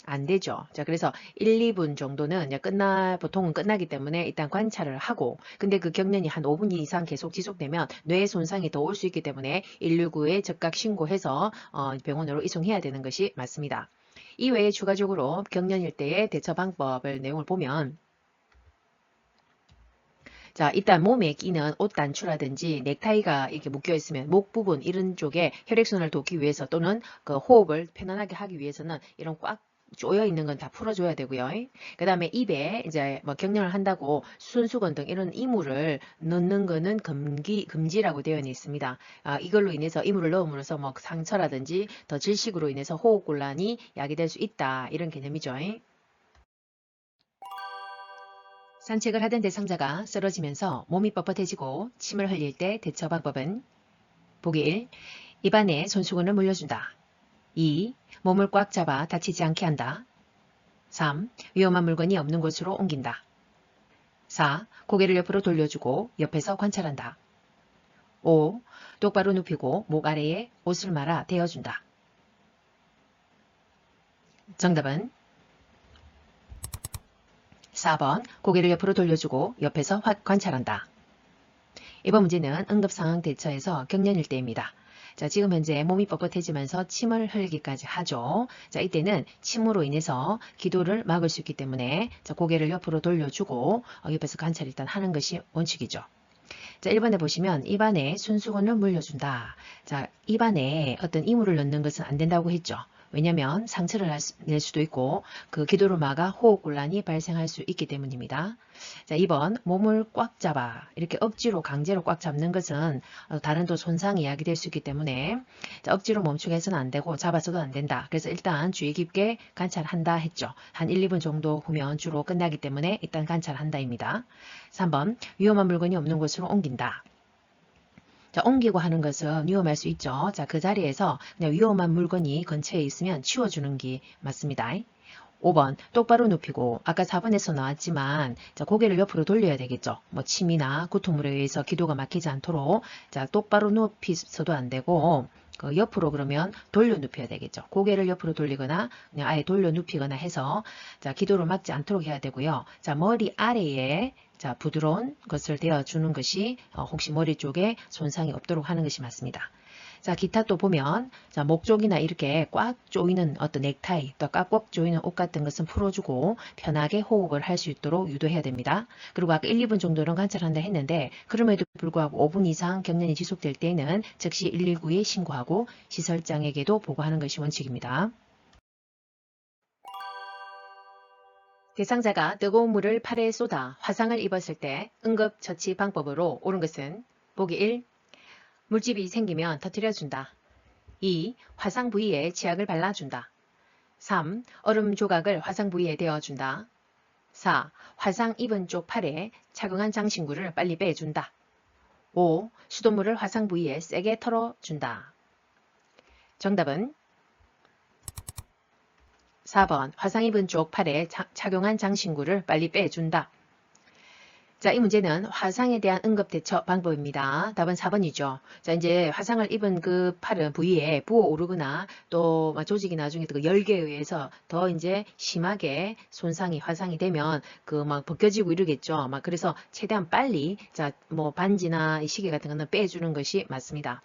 안 되죠. 자, 그래서 1, 2분 정도는 보통은 끝나기 때문에 일단 관찰을 하고, 근데 그 경련이 한 5분 이상 계속 지속되면 뇌 손상이 더 올 수 있기 때문에 119에 즉각 신고해서 병원으로 이송해야 되는 것이 맞습니다. 이외에 추가적으로 경련일 때의 대처 방법을 내용을 보면, 자, 일단 몸에 끼는 옷 단추라든지 넥타이가 이렇게 묶여 있으면 목 부분 이런 쪽에 혈액순환을 돕기 위해서 또는 그 호흡을 편안하게 하기 위해서는 이런 꽉 조여 있는 건 다 풀어줘야 되고요. 그 다음에 입에 이제 뭐 경련을 한다고 순수건 등 이런 이물을 넣는 거는 금지라고 되어 있습니다. 이걸로 인해서 이물을 넣음으로써 뭐 상처라든지 더 질식으로 인해서 호흡곤란이 야기될 수 있다. 이런 개념이죠. 산책을 하던 대상자가 쓰러지면서 몸이 뻣뻣해지고 침을 흘릴 때 대처 방법은 보기 1. 입안에 손수건을 물려준다. 2. 몸을 꽉 잡아 다치지 않게 한다. 3. 위험한 물건이 없는 곳으로 옮긴다. 4. 고개를 옆으로 돌려주고 옆에서 관찰한다. 5. 똑바로 눕히고 목 아래에 옷을 말아 대어준다. 정답은 4번. 고개를 옆으로 돌려주고 옆에서 관찰한다. 이번 문제는 응급상황 대처에서 경련일 때입니다. 자, 지금 현재 몸이 뻣뻣해지면서 침을 흘리기까지 하죠. 자, 이때는 침으로 인해서 기도를 막을 수 있기 때문에 자, 고개를 옆으로 돌려주고 옆에서 관찰 일단 하는 것이 원칙이죠. 자, 1번에 보시면 입안에 순수건을 물려준다. 자, 입안에 어떤 이물을 넣는 것은 안 된다고 했죠. 왜냐하면 상처를 낼 수도 있고 그 기도를 막아 호흡곤란이 발생할 수 있기 때문입니다. 자, 2번 몸을 꽉 잡아 이렇게 억지로 강제로 꽉 잡는 것은 다른 또 손상이 야기될 수 있기 때문에 자, 억지로 멈추게 해서는 안 되고 잡아서도 안 된다. 그래서 일단 주의 깊게 관찰한다 했죠. 한 1, 2분 정도 후면 주로 끝나기 때문에 일단 관찰한다입니다. 3번 위험한 물건이 없는 곳으로 옮긴다. 자, 옮기고 하는 것은 위험할 수 있죠. 자, 그 자리에서 그냥 위험한 물건이 근처에 있으면 치워주는 게 맞습니다. 5번 똑바로 눕히고 아까 4번에서 나왔지만 자, 고개를 옆으로 돌려야 되겠죠. 뭐 침이나 구토물에 의해서 기도가 막히지 않도록 자, 똑바로 눕히서도 안 되고 그 옆으로 그러면 돌려 눕혀야 되겠죠. 고개를 옆으로 돌리거나 그냥 아예 돌려 눕히거나 해서 자, 기도를 막지 않도록 해야 되고요. 자, 머리 아래에 자, 부드러운 것을 대어주는 것이 혹시 머리 쪽에 손상이 없도록 하는 것이 맞습니다. 자, 기타 또 보면 자, 목 쪽이나 이렇게 꽉 조이는 어떤 넥타이 또 꽉 조이는 옷 같은 것은 풀어주고 편하게 호흡을 할 수 있도록 유도해야 됩니다. 그리고 아까 1, 2분 정도는 관찰한다 했는데 그럼에도 불구하고 5분 이상 경련이 지속될 때에는 즉시 119에 신고하고 시설장에게도 보고하는 것이 원칙입니다. 대상자가 뜨거운 물을 팔에 쏟아 화상을 입었을 때 응급처치 방법으로 옳은 것은 보기 1. 물집이 생기면 터뜨려준다. 2. 화상 부위에 치약을 발라준다. 3. 얼음 조각을 화상 부위에 대어준다. 4. 화상 입은 쪽 팔에 착용한 장신구를 빨리 빼준다. 5. 수돗물을 화상 부위에 세게 털어준다. 정답은 4번 화상 입은 쪽 팔에 착용한 장신구를 빨리 빼준다. 자, 이 문제는 화상에 대한 응급 대처 방법입니다. 답은 4번이죠. 자, 이제 화상을 입은 그 팔은 부위에 부어오르거나 또 조직이 나중에 그 열기에 의해서 더 이제 심하게 손상이 화상이 되면 그 막 벗겨지고 이러겠죠. 막 그래서 최대한 빨리 자, 뭐 반지나 시계 같은 거는 빼주는 것이 맞습니다.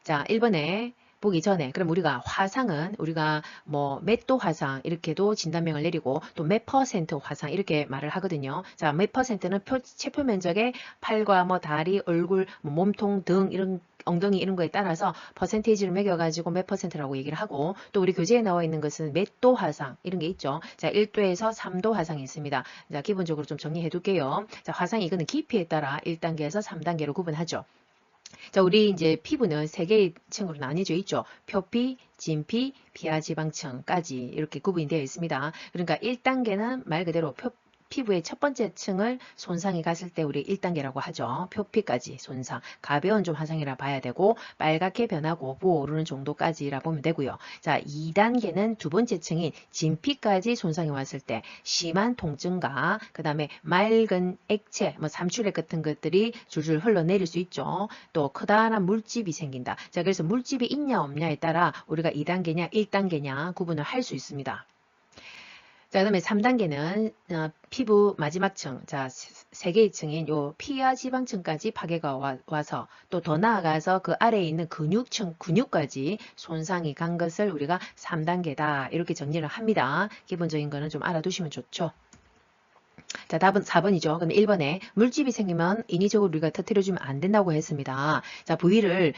자, 1번에 보기 전에 그럼 우리가 화상은 우리가 뭐 몇 도 화상 이렇게도 진단명을 내리고 또 몇 퍼센트 화상 이렇게 말을 하거든요. 자, 몇 퍼센트는 체표 면적의 팔과 뭐 다리, 얼굴, 뭐 몸통 등 이런 엉덩이 이런 거에 따라서 퍼센테이지를 매겨가지고 몇 퍼센트라고 얘기를 하고 또 우리 교재에 나와 있는 것은 몇 도 화상 이런 게 있죠. 자, 1도에서 3도 화상이 있습니다. 자, 기본적으로 좀 정리해 둘게요. 자, 화상 이거는 깊이에 따라 1단계에서 3단계로 구분하죠. 자, 우리 이제 피부는 세 개의 층으로 나뉘어져 있죠. 표피, 진피, 피하지방층까지 이렇게 구분이 되어 있습니다. 그러니까 1단계는 말 그대로 피부의 첫 번째 층을 손상이 갔을 때 우리 1단계라고 하죠. 표피까지 손상, 가벼운 좀 화상이라 봐야 되고 빨갛게 변하고 부어오르는 정도까지라 보면 되고요. 자, 2단계는 두 번째 층인 진피까지 손상이 왔을 때 심한 통증과 그 다음에 맑은 액체, 뭐 삼출액 같은 것들이 줄줄 흘러내릴 수 있죠. 또 커다란 물집이 생긴다. 자, 그래서 물집이 있냐 없냐에 따라 우리가 2단계냐 1단계냐 구분을 할 수 있습니다. 자, 그 다음에 3단계는 피부 마지막 층, 자, 세 개의 층인 요 피하 지방층까지 파괴가 와서 또 더 나아가서 그 아래에 있는 근육층, 근육까지 손상이 간 것을 우리가 3단계다. 이렇게 정리를 합니다. 기본적인 거는 좀 알아두시면 좋죠. 자, 답은 4번이죠. 그럼 1번에 물집이 생기면 인위적으로 우리가 터뜨려주면 안 된다고 했습니다. 자,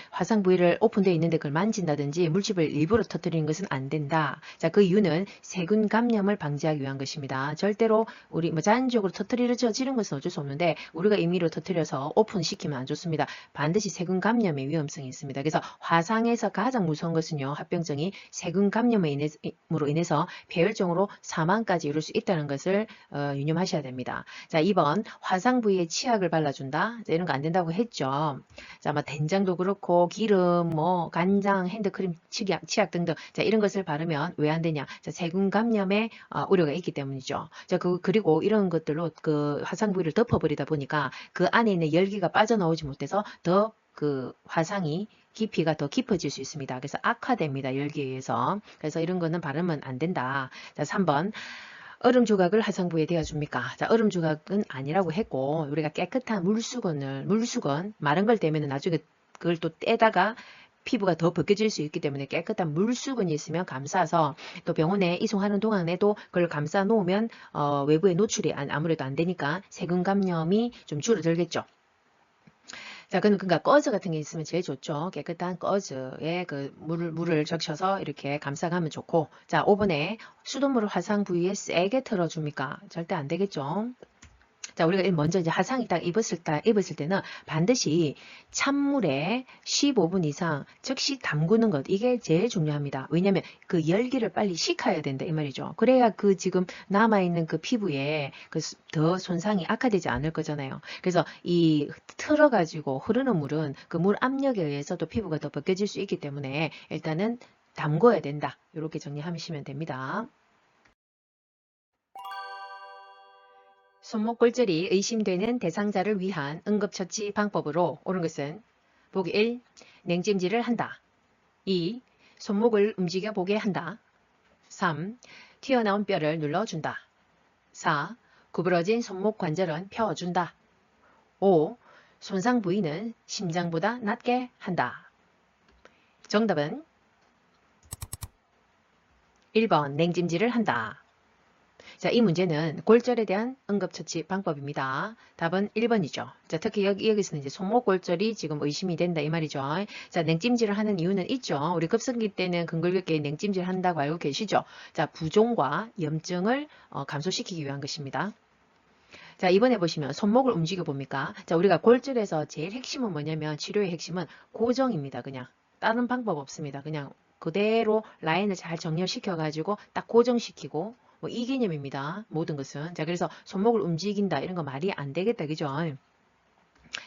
화상 부위를 오픈되어 있는데 그걸 만진다든지 물집을 일부러 터뜨리는 것은 안 된다. 자, 그 이유는 세균 감염을 방지하기 위한 것입니다. 절대로 우리 자연적으로 터뜨려지는 것은 어쩔 수 없는데 우리가 임의로 터뜨려서 오픈시키면 안 좋습니다. 반드시 세균 감염의 위험성이 있습니다. 그래서 화상에서 가장 무서운 것은요, 합병증이 세균 감염으로 인해서 폐혈증으로 사망까지 이룰 수 있다는 것을 유념하셔야 됩니다. 자, 2번 화상 부위에 치약을 발라준다. 자, 이런 거 안 된다고 했죠. 자, 뭐 된장도 그렇고 기름, 뭐 간장, 핸드크림, 치약 등등. 자, 이런 것을 바르면 왜 안 되냐? 자, 세균 감염의 우려가 있기 때문이죠. 자, 그리고 이런 것들로 그 화상 부위를 덮어버리다 보니까 그 안에 있는 열기가 빠져나오지 못해서 더 그 화상이 깊이가 더 깊어질 수 있습니다. 그래서 악화됩니다. 열기에 의해서. 그래서 이런 거는 바르면 안 된다. 자, 3번. 얼음 조각을 화상부에 대어줍니까? 자, 얼음 조각은 아니라고 했고 우리가 깨끗한 물수건 마른 걸 떼면 나중에 그걸 또 떼다가 피부가 더 벗겨질 수 있기 때문에 깨끗한 물수건이 있으면 감싸서 또 병원에 이송하는 동안에도 그걸 감싸 놓으면 외부에 노출이 아무래도 안 되니까 세균 감염이 좀 줄어들겠죠. 자, 그러니까 꺼즈 같은 게 있으면 제일 좋죠. 깨끗한 꺼즈에 그 물을 적셔서 이렇게 감싸가면 좋고. 자, 5번에 수돗물을 화상 부위에 세게 틀어줍니까? 절대 안 되겠죠. 자, 우리가 먼저 이제 화상이 딱 입었을 때는 반드시 찬물에 15분 이상 즉시 담그는 것. 이게 제일 중요합니다. 왜냐면 그 열기를 빨리 식혀야 된다. 이 말이죠. 그래야 그 지금 남아있는 그 피부에 그 더 손상이 악화되지 않을 거잖아요. 그래서 이 틀어가지고 흐르는 물은 그 물 압력에 의해서 또 피부가 더 벗겨질 수 있기 때문에 일단은 담궈야 된다. 이렇게 정리하시면 됩니다. 손목 골절이 의심되는 대상자를 위한 응급처치 방법으로 옳은 것은 보기 1. 냉찜질을 한다. 2. 손목을 움직여 보게 한다. 3. 튀어나온 뼈를 눌러준다. 4. 구부러진 손목 관절은 펴준다. 5. 손상 부위는 심장보다 낮게 한다. 정답은 1번 냉찜질을 한다. 자, 이 문제는 골절에 대한 응급처치 방법입니다. 답은 1번이죠. 자, 특히 여기서는 이제 손목 골절이 지금 의심이 된다 이 말이죠. 자, 냉찜질을 하는 이유는 있죠. 우리 급성기 때는 근골격계에 냉찜질 한다고 알고 계시죠? 자, 부종과 염증을 감소시키기 위한 것입니다. 자, 이번에 보시면 손목을 움직여 봅니까? 자, 우리가 골절에서 제일 핵심은 뭐냐면 치료의 핵심은 고정입니다. 그냥 다른 방법 없습니다. 그냥 그대로 라인을 잘 정렬시켜 가지고 딱 고정시키고 뭐 이 개념입니다. 모든 것은. 자, 그래서 손목을 움직인다 이런 거 말이 안 되겠다. 그죠?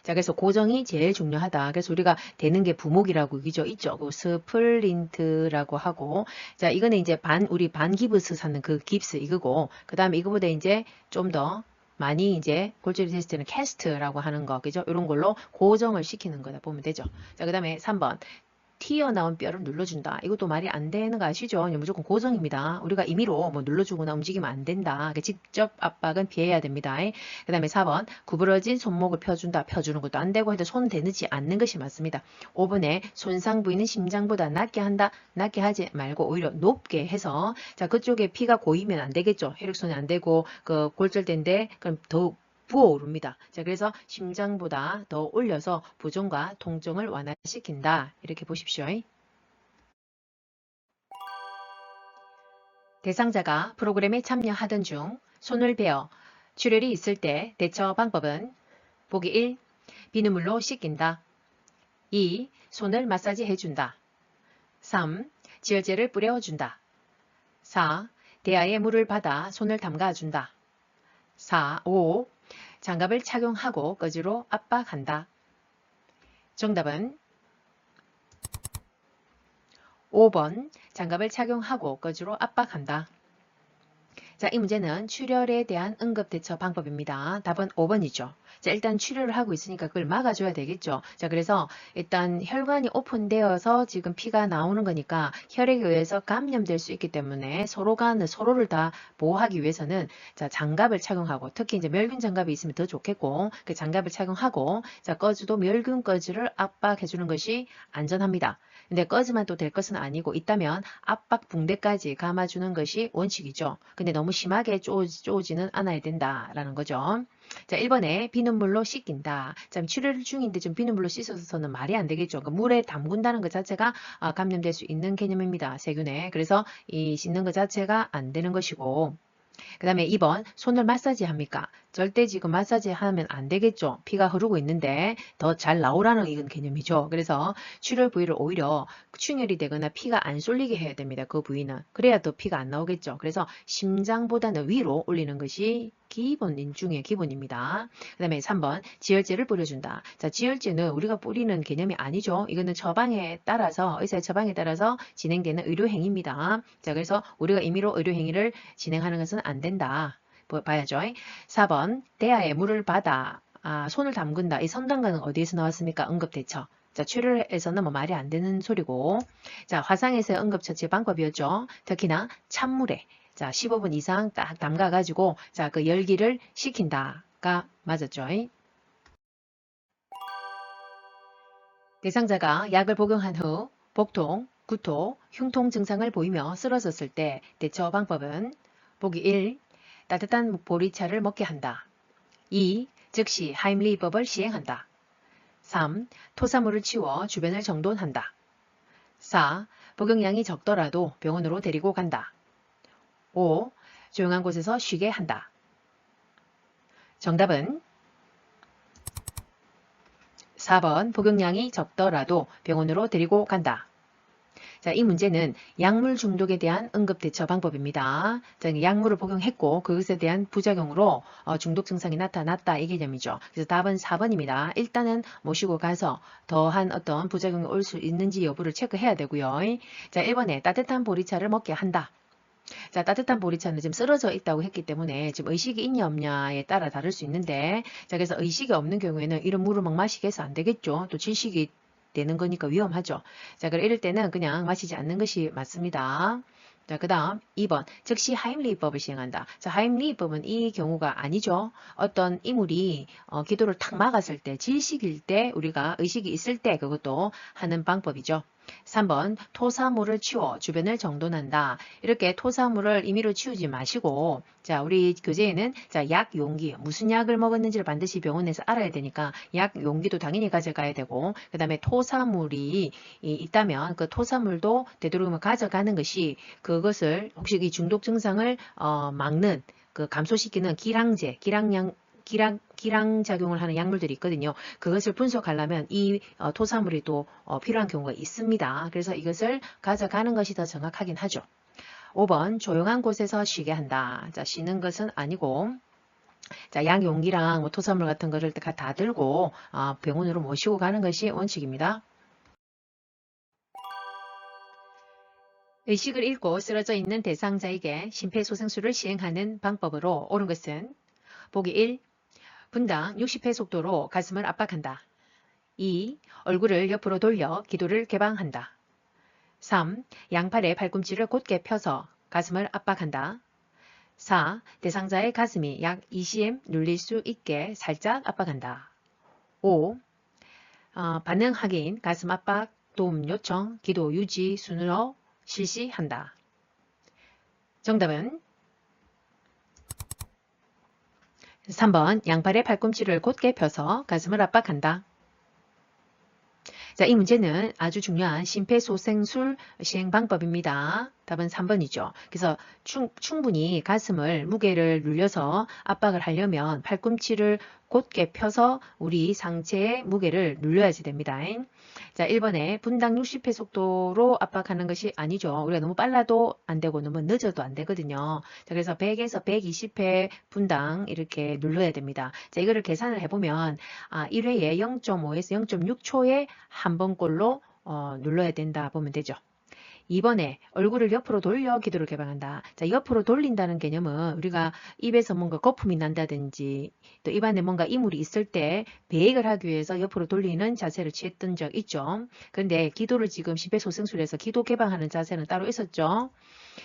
자, 그래서 고정이 제일 중요하다. 그래서 우리가 되는 게 부목이라고 그죠? 있죠. 그 스플린트라고 하고. 자, 이거는 이제 우리 반기브스 사는 그 깁스 이거고. 그 다음에 이거보다 이제 좀 더 많이 이제 골절이 됐을 때는 캐스트라고 하는 거. 그죠? 이런 걸로 고정을 시키는 거다 보면 되죠. 자, 그 다음에 3번. 튀어나온 뼈를 눌러준다. 이것도 말이 안 되는 거 아시죠? 무조건 고정입니다. 우리가 임의로 뭐 눌러주거나 움직이면 안 된다. 직접 압박은 피해야 됩니다. 그 다음에 4번 구부러진 손목을 펴준다. 펴주는 것도 안 되고 해도 손 대지 않는 것이 맞습니다. 5번에 손상 부위는 심장보다 낮게 한다. 낮게 하지 말고 오히려 높게 해서 자 그쪽에 피가 고이면 안 되겠죠. 혈액순환이 안 되고 그 골절된데 그럼 더욱 부어오릅니다. 자, 그래서 심장보다 더 올려서 부종과 통증을 완화시킨다. 이렇게 보십시오. 대상자가 프로그램에 참여하던 중 손을 베어 출혈이 있을 때 대처 방법은 보기 1. 비눗물로 씻긴다. 2. 손을 마사지 해준다. 3. 지혈제를 뿌려준다. 4. 대야에 물을 받아 손을 담가준다. 5. 장갑을 착용하고 꺼지로 압박한다. 정답은 5번 장갑을 착용하고 꺼지로 압박한다. 자, 이 문제는 출혈에 대한 응급대처 방법입니다. 답은 5번이죠. 자, 일단 출혈을 하고 있으니까 그걸 막아줘야 되겠죠. 자, 그래서 일단 혈관이 오픈되어서 지금 피가 나오는 거니까 혈액에 의해서 감염될 수 있기 때문에 서로를 다 보호하기 위해서는 자, 장갑을 착용하고 특히 이제 멸균 장갑이 있으면 더 좋겠고 그 장갑을 착용하고 자, 꺼즈도 멸균 꺼즈를 압박해주는 것이 안전합니다. 근데 꺼즈만 또 될 것은 아니고 있다면 압박 붕대까지 감아주는 것이 원칙이죠. 근데 너무 심하게 쪼지는 않아야 된다라는 거죠. 자, 1번에 비눗물로 씻긴다. 자, 출혈 중인데 좀 비눗물로 씻어서는 말이 안 되겠죠. 그러니까 물에 담근다는 것 자체가 감염될 수 있는 개념입니다. 세균에. 그래서 이 씻는 것 자체가 안 되는 것이고 그 다음에 2번 손을 마사지 합니까? 절대 지금 마사지 하면 안 되겠죠. 피가 흐르고 있는데 더 잘 나오라는 이건 개념이죠. 그래서 출혈 부위를 오히려 충혈이 되거나 피가 안 쏠리게 해야 됩니다. 그 부위는. 그래야 더 피가 안 나오겠죠. 그래서 심장보다는 위로 올리는 것이 기본인 중에 기본입니다. 그 다음에 3번 지혈제를 뿌려준다. 자, 지혈제는 우리가 뿌리는 개념이 아니죠. 이거는 처방에 따라서 의사의 처방에 따라서 진행되는 의료행위입니다. 자, 그래서 우리가 임의로 의료행위를 진행하는 것은 안 된다. 봐야죠. 4번 대야에 물을 받아 손을 담근다. 이 선담가는 어디에서 나왔습니까? 응급대처. 자, 출혈에서는 뭐 말이 안 되는 소리고 자, 화상에서의 응급처치 방법이었죠. 특히나 찬물에 자, 15분 이상 딱 담가가지고 자, 그 열기를 식힌다가 맞았죠. 대상자가 약을 복용한 후 복통, 구토, 흉통 증상을 보이며 쓰러졌을 때 대처 방법은 보기 1. 따뜻한 보리차를 먹게 한다. 2. 즉시 하임리히법을 시행한다. 3. 토사물을 치워 주변을 정돈한다. 4. 복용량이 적더라도 병원으로 데리고 간다. 5. 조용한 곳에서 쉬게 한다. 정답은 4번 복용량이 적더라도 병원으로 데리고 간다. 자, 이 문제는 약물 중독에 대한 응급대처 방법입니다. 자, 약물을 복용했고 그것에 대한 부작용으로 중독 증상이 나타났다 이 개념이죠. 그래서 답은 4번입니다. 일단은 모시고 가서 더한 어떤 부작용이 올 수 있는지 여부를 체크해야 되고요. 자, 1번에 따뜻한 보리차를 먹게 한다. 자, 따뜻한 보리차는 지금 쓰러져 있다고 했기 때문에 지금 의식이 있냐 없냐에 따라 다를 수 있는데 자, 그래서 의식이 없는 경우에는 이런 물을 막 마시게 해서 안 되겠죠. 또 질식이 되는 거니까 위험하죠. 자, 그럼 이럴 때는 그냥 마시지 않는 것이 맞습니다. 자, 그 다음 2번 즉시 하임리히법을 시행한다. 자, 하임리히법은 이 경우가 아니죠. 어떤 이물이 기도를 탁 막았을 때, 질식일 때, 우리가 의식이 있을 때 그것도 하는 방법이죠. 3번 토사물을 치워 주변을 정돈한다. 이렇게 토사물을 임의로 치우지 마시고, 자, 우리 교재에는 자, 약 용기, 무슨 약을 먹었는지를 반드시 병원에서 알아야 되니까 약 용기도 당연히 가져가야 되고, 그 다음에 토사물이 있다면 그 토사물도 되도록이면 가져가는 것이, 그것을 혹시 이 중독 증상을 막는, 그 감소시키는 기량제, 기량 작용을 하는 약물들이 있거든요. 그것을 분석하려면 이 토사물이 또 필요한 경우가 있습니다. 그래서 이것을 가져가는 것이 더 정확하긴 하죠. 5번 조용한 곳에서 쉬게 한다. 자, 쉬는 것은 아니고, 자, 약 용기랑 뭐 토사물 같은 거를 다 들고 병원으로 모시고 가는 것이 원칙입니다. 의식을 잃고 쓰러져 있는 대상자에게 심폐소생술을 시행하는 방법으로 옳은 것은 보기 1. 분당 60회 속도로 가슴을 압박한다. 2. 얼굴을 옆으로 돌려 기도를 개방한다. 3. 양팔의 팔꿈치를 곧게 펴서 가슴을 압박한다. 4. 대상자의 가슴이 약 2cm 눌릴 수 있게 살짝 압박한다. 5. 반응 확인, 가슴 압박, 도움 요청, 기도 유지 순으로 실시한다. 정답은 3번 양팔의 팔꿈치를 곧게 펴서 가슴을 압박한다. 자, 이 문제는 아주 중요한 심폐소생술 시행 방법입니다. 답은 3번이죠. 그래서 충분히 가슴을 무게를 눌려서 압박을 하려면 팔꿈치를 곧게 펴서 우리 상체의 무게를 눌려야지 됩니다. 자, 1번에 분당 60회 속도로 압박하는 것이 아니죠. 우리가 너무 빨라도 안 되고 너무 늦어도 안 되거든요. 자, 그래서 100에서 120회 분당 이렇게 눌러야 됩니다. 자, 이거를 계산을 해보면 1회에 0.5에서 0.6초에 한 번꼴로 눌러야 된다 보면 되죠. 2번에 얼굴을 옆으로 돌려 기도를 개방한다. 자, 옆으로 돌린다는 개념은 우리가 입에서 뭔가 거품이 난다든지 또 입안에 뭔가 이물이 있을 때 배액을 하기 위해서 옆으로 돌리는 자세를 취했던 적 있죠. 그런데 기도를 지금 심폐소생술에서 기도 개방하는 자세는 따로 있었죠.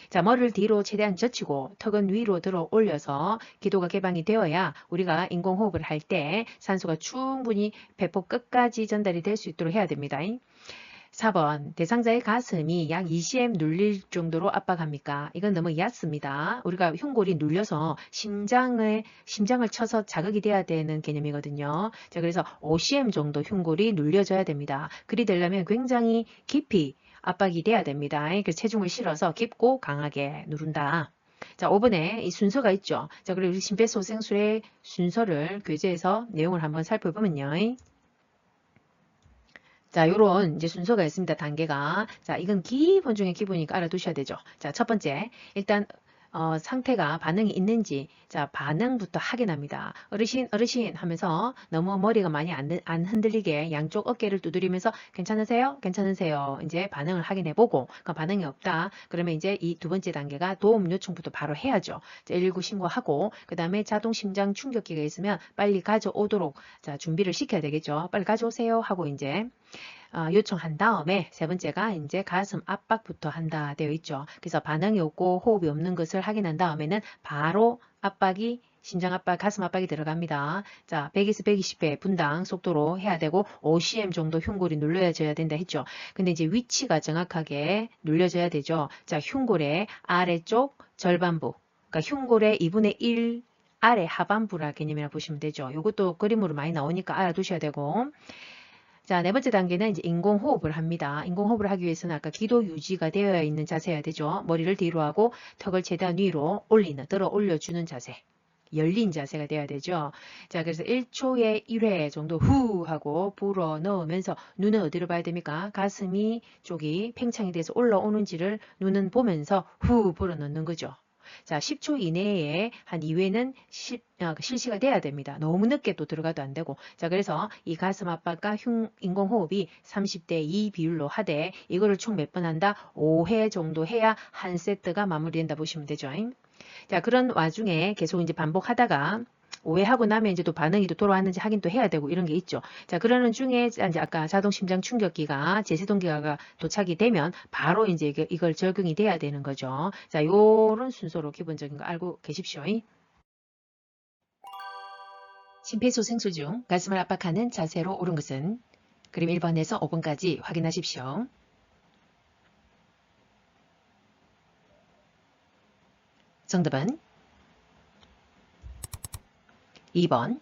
자, 머리를 뒤로 최대한 젖히고 턱은 위로 들어 올려서 기도가 개방이 되어야 우리가 인공호흡을 할 때 산소가 충분히 배포 끝까지 전달이 될 수 있도록 해야 됩니다. 4번 대상자의 가슴이 약 2cm 눌릴 정도로 압박합니까? 이건 너무 얕습니다. 우리가 흉골이 눌려서 심장을 쳐서 자극이 돼야 되는 개념이거든요. 자, 그래서 5cm 정도 흉골이 눌려져야 됩니다. 그리 되려면 굉장히 깊이 압박이 돼야 됩니다. 그래서 체중을 실어서 깊고 강하게 누른다. 자, 5번에 이 순서가 있죠. 자, 그리고 심폐소생술의 순서를 교재에서 내용을 한번 살펴보면요. 자, 요런 이제 순서가 있습니다. 단계가. 자, 이건 기본 중에 기본이니까 알아두셔야 되죠. 자, 첫 번째. 일단 상태가 반응이 있는지, 자, 반응부터 확인합니다. 어르신 하면서 너무 머리가 많이 안 흔들리게 양쪽 어깨를 두드리면서 괜찮으세요? 괜찮으세요? 이제 반응을 확인해 보고, 그 반응이 없다. 그러면 이제 이 두 번째 단계가 도움 요청부터 바로 해야죠. 자, 119 신고하고, 그 다음에 자동 심장 충격기가 있으면 빨리 가져오도록, 자, 준비를 시켜야 되겠죠. 빨리 가져오세요 하고 이제 요청한 다음에 세 번째가 이제 가슴 압박부터 한다 되어 있죠. 그래서 반응이 없고 호흡이 없는 것을 확인한 다음에는 바로 심장 압박, 가슴 압박이 들어갑니다. 자, 100에서 120회 분당 속도로 해야 되고 5cm 정도 흉골이 눌려져야 된다 했죠. 근데 이제 위치가 정확하게 눌려져야 되죠. 자, 흉골의 아래쪽 절반부, 그러니까 흉골의 2분의 1 아래 하반부라 개념이라 보시면 되죠. 이것도 그림으로 많이 나오니까 알아두셔야 되고, 자, 네 번째 단계는 이제 인공호흡을 합니다. 인공호흡을 하기 위해서는 아까 기도 유지가 되어 있는 자세여야 되죠. 머리를 뒤로 하고 턱을 최대한 위로 들어 올려주는 자세. 열린 자세가 돼야 되죠. 자, 그래서 1초에 1회 정도 후 하고 불어 넣으면서 눈은 어디로 봐야 됩니까? 가슴이 쪽이 팽창이 돼서 올라오는지를 눈은 보면서 후 불어 넣는 거죠. 자, 10초 이내에 한 2회는 실시가 돼야 됩니다. 너무 늦게 또 들어가도 안 되고. 자, 그래서 이 가슴 압박과 인공호흡이 30대 2 비율로 하되 이거를 총 몇 번 한다? 5회 정도 해야 한 세트가 마무리된다 보시면 되죠. 자, 그런 와중에 계속 이제 반복하다가 오해하고 나면 이제 또 반응이 또 돌아왔는지 확인도 해야 되고 이런 게 있죠. 자, 그러는 중에 이제 아까 자동 심장 충격기가 제세동기가 도착이 되면 바로 이제 이걸 적용이 돼야 되는 거죠. 자, 요런 순서로 기본적인 거 알고 계십시오. 심폐소생술 중 가슴을 압박하는 자세로 옳은 것은 그림 1번에서 5번까지 확인하십시오. 정답은 2번.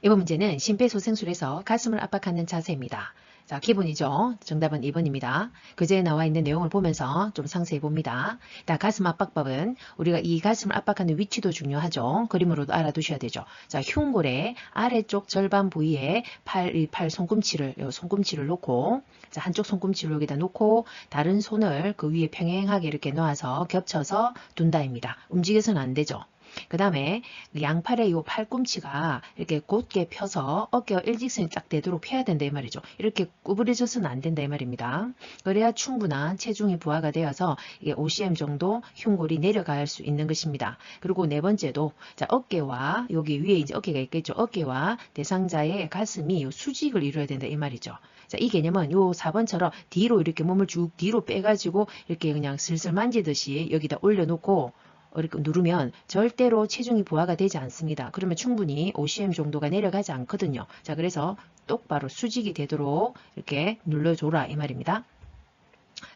이번 문제는 심폐소생술에서 가슴을 압박하는 자세입니다. 자, 기본이죠. 정답은 2번입니다. 교재에 나와 있는 내용을 보면서 좀 상세히 봅니다. 자, 가슴 압박법은 우리가 이 가슴을 압박하는 위치도 중요하죠. 그림으로도 알아두셔야 되죠. 자, 흉골의 아래쪽 절반 부위에 팔 손꿈치를 놓고, 자, 한쪽 손꿈치를 여기다 놓고 다른 손을 그 위에 평행하게 이렇게 놓아서 겹쳐서 둔다입니다. 움직여서는 안 되죠. 그 다음에 양팔의 이 팔꿈치가 이렇게 곧게 펴서 어깨와 일직선이 딱 되도록 펴야 된다 이 말이죠. 이렇게 구부려져서는 안 된다 이 말입니다. 그래야 충분한 체중이 부하가 되어서 이게 5cm 정도 흉골이 내려갈 수 있는 것입니다. 그리고 네 번째도 자, 어깨와 여기 위에 이제 어깨가 있겠죠. 어깨와 대상자의 가슴이 수직을 이루어야 된다 이 말이죠. 자, 이 개념은 요 4번처럼 뒤로 이렇게 몸을 쭉 뒤로 빼가지고 이렇게 그냥 슬슬 만지듯이 여기다 올려놓고 이렇게 누르면 절대로 체중이 부하가 되지 않습니다. 그러면 충분히 5cm 정도가 내려가지 않거든요. 자, 그래서 똑바로 수직이 되도록 이렇게 눌러줘라 이 말입니다.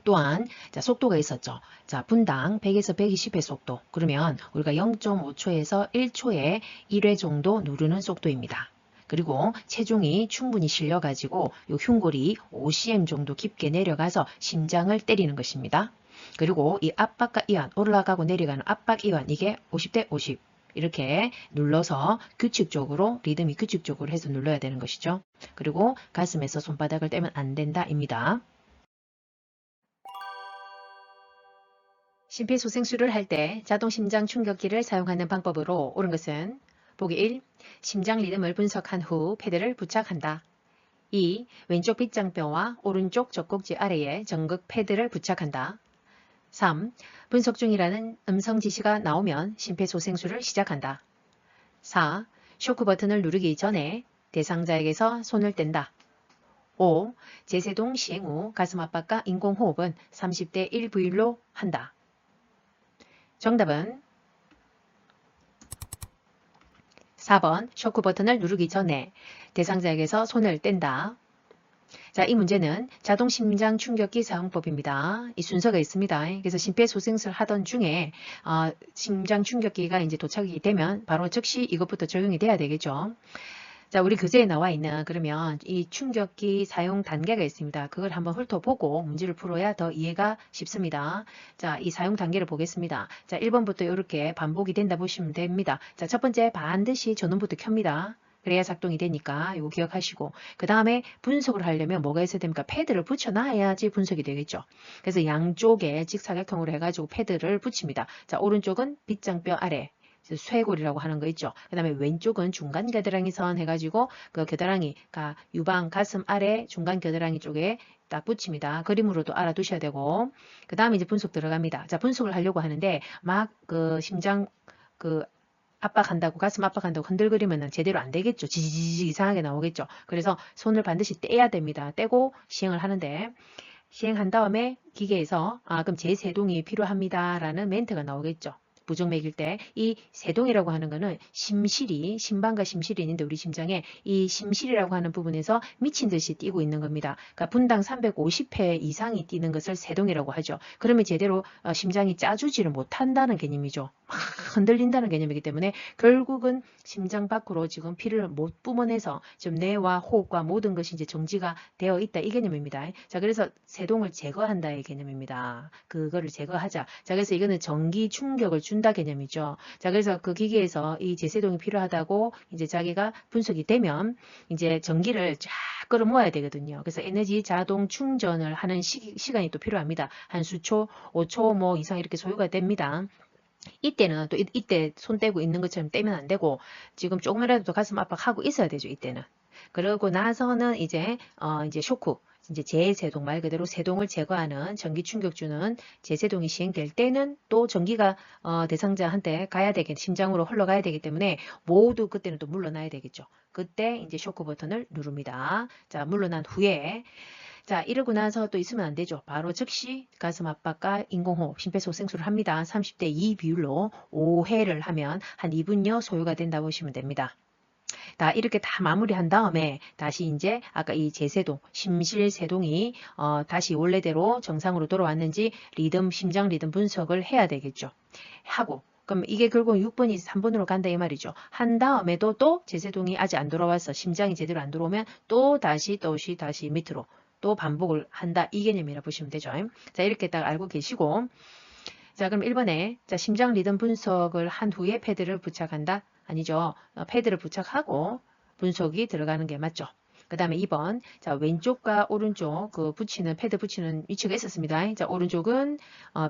또한 자, 속도가 있었죠. 자, 분당 100에서 120회 속도. 그러면 우리가 0.5초에서 1초에 1회 정도 누르는 속도입니다. 그리고 체중이 충분히 실려가지고 요 흉골이 5cm 정도 깊게 내려가서 심장을 때리는 것입니다. 그리고 이 압박과 이완, 올라가고 내려가는 압박 이완, 이게 50대 50 이렇게 눌러서 규칙적으로, 리듬이 규칙적으로 해서 눌러야 되는 것이죠. 그리고 가슴에서 손바닥을 떼면 안 된다 입니다. 심폐소생술을 할 때 자동 심장 충격기를 사용하는 방법으로 옳은 것은 보기 1. 심장 리듬을 분석한 후 패드를 부착한다. 2. 왼쪽 빗장뼈와 오른쪽 젖꼭지 아래에 전극 패드를 부착한다. 3. 분석 중이라는 음성 지시가 나오면 심폐소생술을 시작한다. 4. 쇼크 버튼을 누르기 전에 대상자에게서 손을 뗀다. 5. 제세동 시행 후 가슴 압박과 인공호흡은 30대 1부일로 한다. 정답은 4번 쇼크 버튼을 누르기 전에 대상자에게서 손을 뗀다. 자, 이 문제는 자동 심장 충격기 사용법입니다. 이 순서가 있습니다. 그래서 심폐소생술 하던 중에 심장 충격기가 이제 도착이 되면 바로 즉시 이것부터 적용이 돼야 되겠죠. 자, 우리 교재에 나와 있는 그러면 이 충격기 사용 단계가 있습니다. 그걸 한번 훑어보고 문제를 풀어야 더 이해가 쉽습니다. 자, 이 사용 단계를 보겠습니다. 자, 1번부터 이렇게 반복이 된다 보시면 됩니다. 자, 첫 번째 반드시 전원부터 켭니다. 그래야 작동이 되니까 이거 기억하시고 그 다음에 분석을 하려면 뭐가 있어야 됩니까? 패드를 붙여놔야지 분석이 되겠죠. 그래서 양쪽에 직사각형으로 해가지고 패드를 붙입니다. 자, 오른쪽은 빗장뼈 아래 쇄골이라고 하는 거 있죠. 그 다음에 왼쪽은 중간 겨드랑이 선 해가지고 그 겨드랑이가 유방 가슴 아래 중간 겨드랑이 쪽에 딱 붙입니다. 그림으로도 알아두셔야 되고 그 다음에 이제 분석 들어갑니다. 자, 분석을 하려고 하는데 막 그 심장 압박한다고 가슴 압박한다고 흔들거리면 제대로 안 되겠죠. 지지지 이상하게 나오겠죠. 그래서 손을 반드시 떼야 됩니다. 떼고 시행을 하는데 시행한 다음에 기계에서 그럼 제세동이 필요합니다 라는 멘트가 나오겠죠. 부정맥일 때 이 세동이라고 하는 거는 심실이 심방과 심실이 있는데 우리 심장에 이 심실이라고 하는 부분에서 미친 듯이 뛰고 있는 겁니다. 그러니까 분당 350회 이상이 뛰는 것을 세동이라고 하죠. 그러면 제대로 심장이 짜주지를 못한다는 개념이죠. 막 흔들린다는 개념이기 때문에 결국은 심장 밖으로 지금 피를 못 뿜어내서 지금 뇌와 호흡과 모든 것이 이제 정지가 되어 있다 이 개념입니다. 자, 그래서 세동을 제거한다의 개념입니다. 그거를 제거하자. 자, 그래서 이거는 전기 충격을 준다 개념이죠. 자, 그래서 그 기계에서 이 제세동이 필요하다고 이제 자기가 분석이 되면 이제 전기를 쫙 끌어모아야 되거든요. 그래서 에너지 자동 충전을 하는 시간이 또 필요합니다. 한 수초, 5초 뭐 이상 이렇게 소요가 됩니다. 이때는 또 이때 손 떼고 있는 것처럼 떼면 안 되고 지금 조금이라도 더 가슴 압박하고 있어야 되죠. 이때는. 그러고 나서는 이제 쇼크 이제 제세동 말 그대로 세동을 제거하는 전기 충격주는 제세동이 시행될 때는 또 전기가 대상자한테 가야 되겠, 심장으로 흘러가야 되기 때문에 모두 그때는 또 물러나야 되겠죠. 그때 이제 쇼크 버튼을 누릅니다. 자, 물러난 후에 자, 이러고 나서 또 있으면 안 되죠. 바로 즉시 가슴 압박과 인공호흡, 심폐소생술을 합니다. 30대 2 비율로 5회를 하면 한 2분여 소요가 된다고 보시면 됩니다. 다 이렇게 다 마무리한 다음에 다시 이제 아까 이 제세동, 심실세동이 다시 원래대로 정상으로 돌아왔는지 심장 리듬 분석을 해야 되겠죠. 하고 그럼 이게 결국 6번이 3번으로 간다 이 말이죠. 한 다음에도 또 제세동이 아직 안 돌아와서 심장이 제대로 안 들어오면 또 다시 밑으로 또 반복을 한다. 이 개념이라 보시면 되죠. 자, 이렇게 딱 알고 계시고 자, 그럼 1번에 자, 심장 리듬 분석을 한 후에 패드를 부착한다. 아니죠. 패드를 부착하고 분석이 들어가는 게 맞죠. 그 다음에 2번 자, 왼쪽과 오른쪽 그 패드 붙이는 위치가 있었습니다. 자, 오른쪽은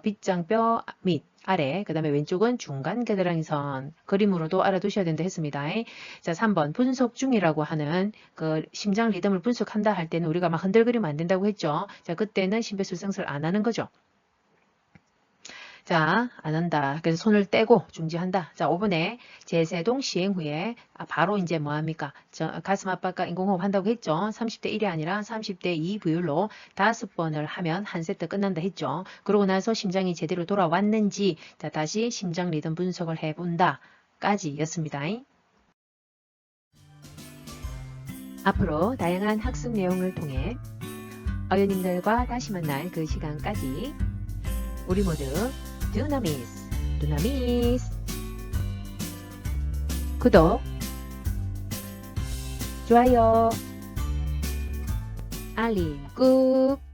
빗장뼈 밑 아래, 그 다음에 왼쪽은 중간 겨드랑이 선 그림으로도 알아두셔야 된다 했습니다. 자, 3번 분석 중이라고 하는 그 심장 리듬을 분석한다 할 때는 우리가 막 흔들거리면 안 된다고 했죠. 자, 그때는 심폐소생술 안 하는 거죠. 자, 안 한다. 그래서 손을 떼고 중지한다. 자, 5번에 제세동 시행 후에 바로 이제 뭐 합니까? 가슴 압박과 인공호흡 한다고 했죠. 30대 1이 아니라 30대 2 비율로 5번을 하면 한 세트 끝난다 했죠. 그러고 나서 심장이 제대로 돌아왔는지 자, 다시 심장 리듬 분석을 해본다. 까지였습니다. 앞으로 다양한 학습 내용을 통해 어린이들과 다시 만날 그 시간까지 우리 모두 Do not miss. Do not miss. 구독, 좋아요, 알림 꾹.